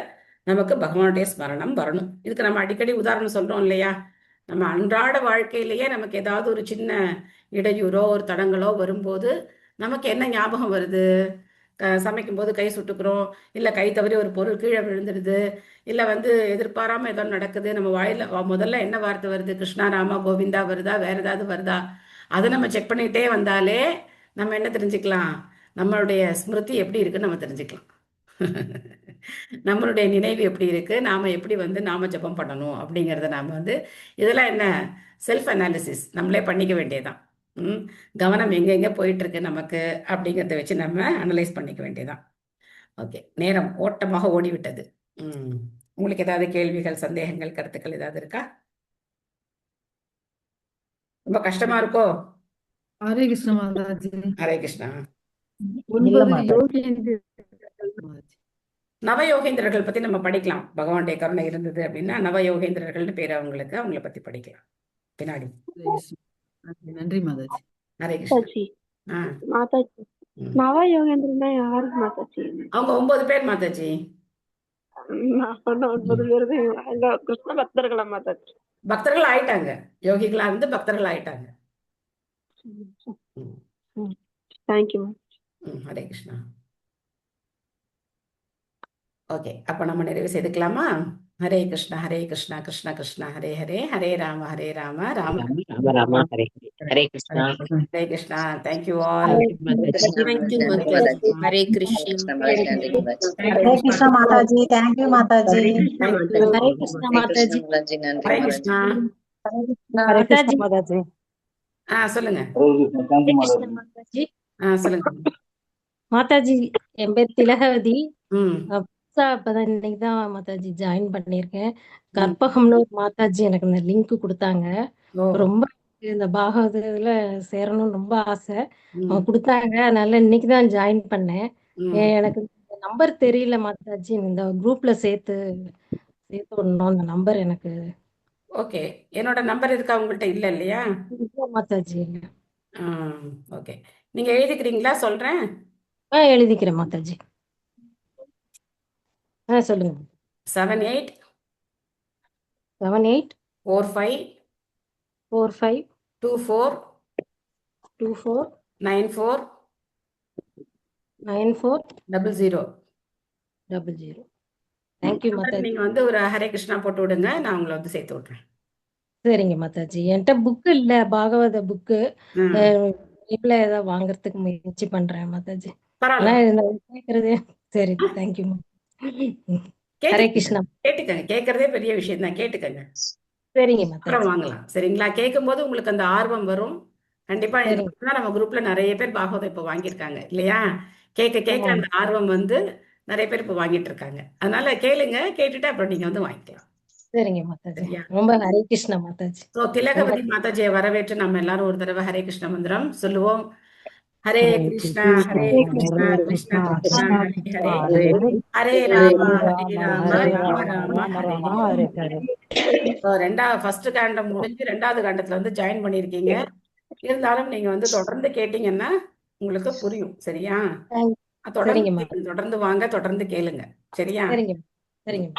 நமக்கு பகவானுடைய ஸ்மரணம் வரணும். இதுக்கு நம்ம அடிக்கடி உதாரணம் சொல்றோம் இல்லையா? நம்ம அன்றாட வாழ்க்கையிலேயே நமக்கு ஏதாவது ஒரு சின்ன இடையூறோ ஒரு தடங்களோ வரும்போது நமக்கு என்ன ஞாபகம் வருது? சமைக்கும் போது கை சுட்டுக்கிறோம், இல்லை கை தவறி ஒரு பொருள் கீழே விழுந்துடுது, இல்லை எதிர்பாராம ஏதோ நடக்குது. நம்ம வாயில முதல்ல என்ன வார்த்தை வருது? கிருஷ்ணா, ராமா, கோவிந்தா வருதா? வேற ஏதாவது வருதா? அதை நம்ம செக் பண்ணிக்கிட்டே வந்தாலே நம்ம என்ன தெரிஞ்சுக்கலாம்? நம்மளுடைய ஸ்மிருதி எப்படி இருக்குன்னு நம்ம தெரிஞ்சுக்கலாம். நம்மளுடைய நினைவு எப்படி இருக்கு, நாம எப்படி நாம ஜபம் பண்ணணும் அப்படிங்கிறத நாம இதெல்லாம் என்ன செல்ஃப் அனாலிசிஸ் நம்மளே பண்ணிக்க வேண்டியதான். கவனம் எங்கெங்க போயிட்டு இருக்கு நமக்கு அப்படிங்கிறத வச்சு நம்ம அனலைஸ் பண்ணிக்க வேண்டியதான். ஓகே, நேரம் ஓட்டமாக ஓடிவிட்டது. உங்களுக்கு ஏதாவது கேள்விகள், சந்தேகங்கள், கருத்துக்கள் ஏதாவது இருக்கா? ரொம்ப கஷ்டமா இருக்கோ? ஹரே கிருஷ்ண மாதாஜி. ஹரே கிருஷ்ணா. 9 யோகேந்திரர்கள். நவயோகேந்திரர்கள் பத்தி நம்ம படிக்கலாம். பகவானுடைய கருணை இருந்தது அப்படின்னா நவயோகேந்திரர்கள்னு பேர் அவங்களுக்கு, அவங்கள பத்தி படிக்கலாம் பின்னாடி. நன்றி மாதாஜி. ஹரே கிருஷ்ணா. மாதாஜி ஆ மாதாஜி ம். நவயோகேந்திரனா யாரு மாதாஜி? அவங்க 9 பேர் மாதாஜி. நான் சொன்ன 9 பேரு அங்க கிருஷ்ண பக்தர்களா மாதாஜி? பக்தர்கள் ஆயிட்டாங்க, யோகிகளா இருந்து பக்தர்கள் ஆயிட்டாங்க. ம். தேங்க்யூ. ஹரே கிருஷ்ணா. ஓகே, அப்ப நம்ம நிறைவு செய்துக்கலாமா? Hare Krishna Hare Krishna Krishna Krishna Hare Hare, Hare Rama Hare Rama Rama Rama Rama Hare Hare. Hare Krishna. Hare Krishna. Thank you all. Krishna Thank you, நன்றி Mataji. Mataji. Hare Hare Krishna. Krishna Mataji. நன்றி Mataji. Hare Krishna Mataji. Thank you Mataji. Hare Hare Krishna, Krishna Mataji. Mataji. நன்றி ஹரே மாதாஜி. கிருஷ்ணா. ஹரே கிருஷ்ணா மாதாஜி. சொல்லுங்க. கிருஷ்ண மாதாஜி. சொல்லுங்க. மாதாஜி, என் பேர் திலகவதி. ம் புதுசா இப்பதான் இன்னைக்கு தான் மாதாஜி ஜாயின் பண்ணியிருக்கேன். ம். கற்பகம்னு ஒரு மாதாஜி எனக்கு இந்த லிங்க் கொடுத்தாங்க. ஓ ரொம்ப இந்த பாகவதத்துல சேரணும்னு ரொம்ப ஆசை. ம் அவங்க கொடுத்தாங்க, அதனால இன்னைக்கு தான் ஜாயின் பண்ணேன். ம் எனக்கு நம்பர் தெரியல மாதாஜி, இந்த குரூப்ல சேர்த்து விடணும். அந்த நம்பர் எனக்கு ஓகே, என்னோட நம்பர் இருக்கா உங்கள்கிட்ட? இல்ல இல்லையா? இல்ல மாதாஜி. இல்ல. ஓகே, நீங்க எழுதிக்கிறீங்களா? சொல்றேன். எழுதிக்கிறேன் மாதாஜி. சொல்லுங்க. 78 78 45 45 24 24 94 94 00. 00. தேங்க்யூ மாதாஜி. நீங்க வந்து ஒரு ஹரே கிருஷ்ணா போட்டு விடுங்க, நான் உங்களை வந்து சேர்த்து விட்றேன். சரிங்க மாதாஜி. என்கிட்ட புக்கு இல்ல, பாகவத புக்கு. ம். லைப்ல ஏதாவது வாங்குறதுக்கு முயற்சி பண்றேன் மாதாஜி. ஆனா பரவாயில்ல, இந்த கேக்குறதே சரி. தேங்க்யூ. ஹரே கேட்டுக்கங்க கிருஷ்ணா. கேட்டுக்கங்க. கேட்கறதே பெரிய விஷயம் தான், கேட்டுக்கங்க. சரிங்க அப்புறம் மாதாஜி. வாங்கலாம். சரிங்களா? கேட்கும்போது உங்களுக்கு அந்த ஆர்வம் வரும். கண்டிப்பா சரிங்க. இதுதான் நம்ம குரூப்ல நிறைய பேர் பாகவதம் இப்போ வாங்கியிருக்காங்க இல்லையா? கேட்க கேட்க ஆமா. அந்த ஆர்வம் வந்து நிறைய பேர் இப்போ வாங்கிட்டு இருக்காங்க. அதனால கேளுங்க, கேட்டுட்டு அப்புறம் நீங்க வந்து வாங்கிக்கலாம். சரிங்க மாதாஜி. சரியா? ரொம்ப ஹரே கிருஷ்ணா மாதாஜி. ஸோ திலகவதி மாதாஜியை வரவேற்று நம்ம எல்லாரும் ஒரு தடவை ஹரே கிருஷ்ண மந்திரம் சொல்லுவோம். ஹரே ஹரே கிருஷ்ணா கிருஷ்ணா ஹரே கிருஷ்ணா ஹரே கிருஷ்ணா கிருஷ்ணா கிருஷ்ணா கிருஷ்ணா ஹரே கிருஷ்ணா ஹரே, ஹரே ஹரே ஹரே ராம ஹரே ஹரே ராம ராம ஹரே ராம ராம ராம ராம ஹரே ராம ஹரே. ஹரே ஹரே. ஃபர்ஸ்ட் காண்டம் முடிஞ்சு 2வது காண்டத்துல வந்து ஜாயின் பண்ணியிருக்கீங்க. இருந்தாலும் நீங்க வந்து தொடர்ந்து கேட்டீங்கன்னா உங்களுக்கு புரியும். சரியா? தொடர்ந்து சரிங்க கேளுங்க, தொடர்ந்து வாங்க, தொடர்ந்து கேளுங்க. சரியா? சரிங்க சரிங்க.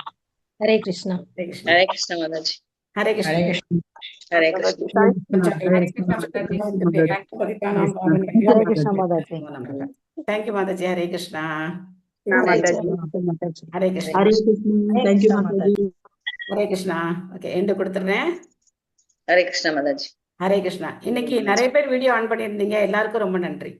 ஹரே கிருஷ்ணா. ஹரே கிருஷ்ணா. ஹரே கிருஷ்ணா மாதாஜி. ஹரே கிருஷ்ணா. ஹரே கிருஷ்ணா. கொஞ்சம் ஹரே கிருஷ்ணா மாதாஜி வந்து பதித்தானாம் பாவனே. Hare Krishna Mataji. Thank you Mataji. Hare Krishna. Hare Mataji. Krishna. Hare Krishna. Hare Krishna. Thank you Mataji. Hare Krishna. Okay, end கொடுத்துட்றேன். ஹரே கிருஷ்ணா மாதாஜி. ஹரே கிருஷ்ணா. இன்னைக்கு நிறைய பேர் வீடியோ ஆன் பண்ணியிருந்தீங்க, எல்லாருக்கும் ரொம்ப நன்றி.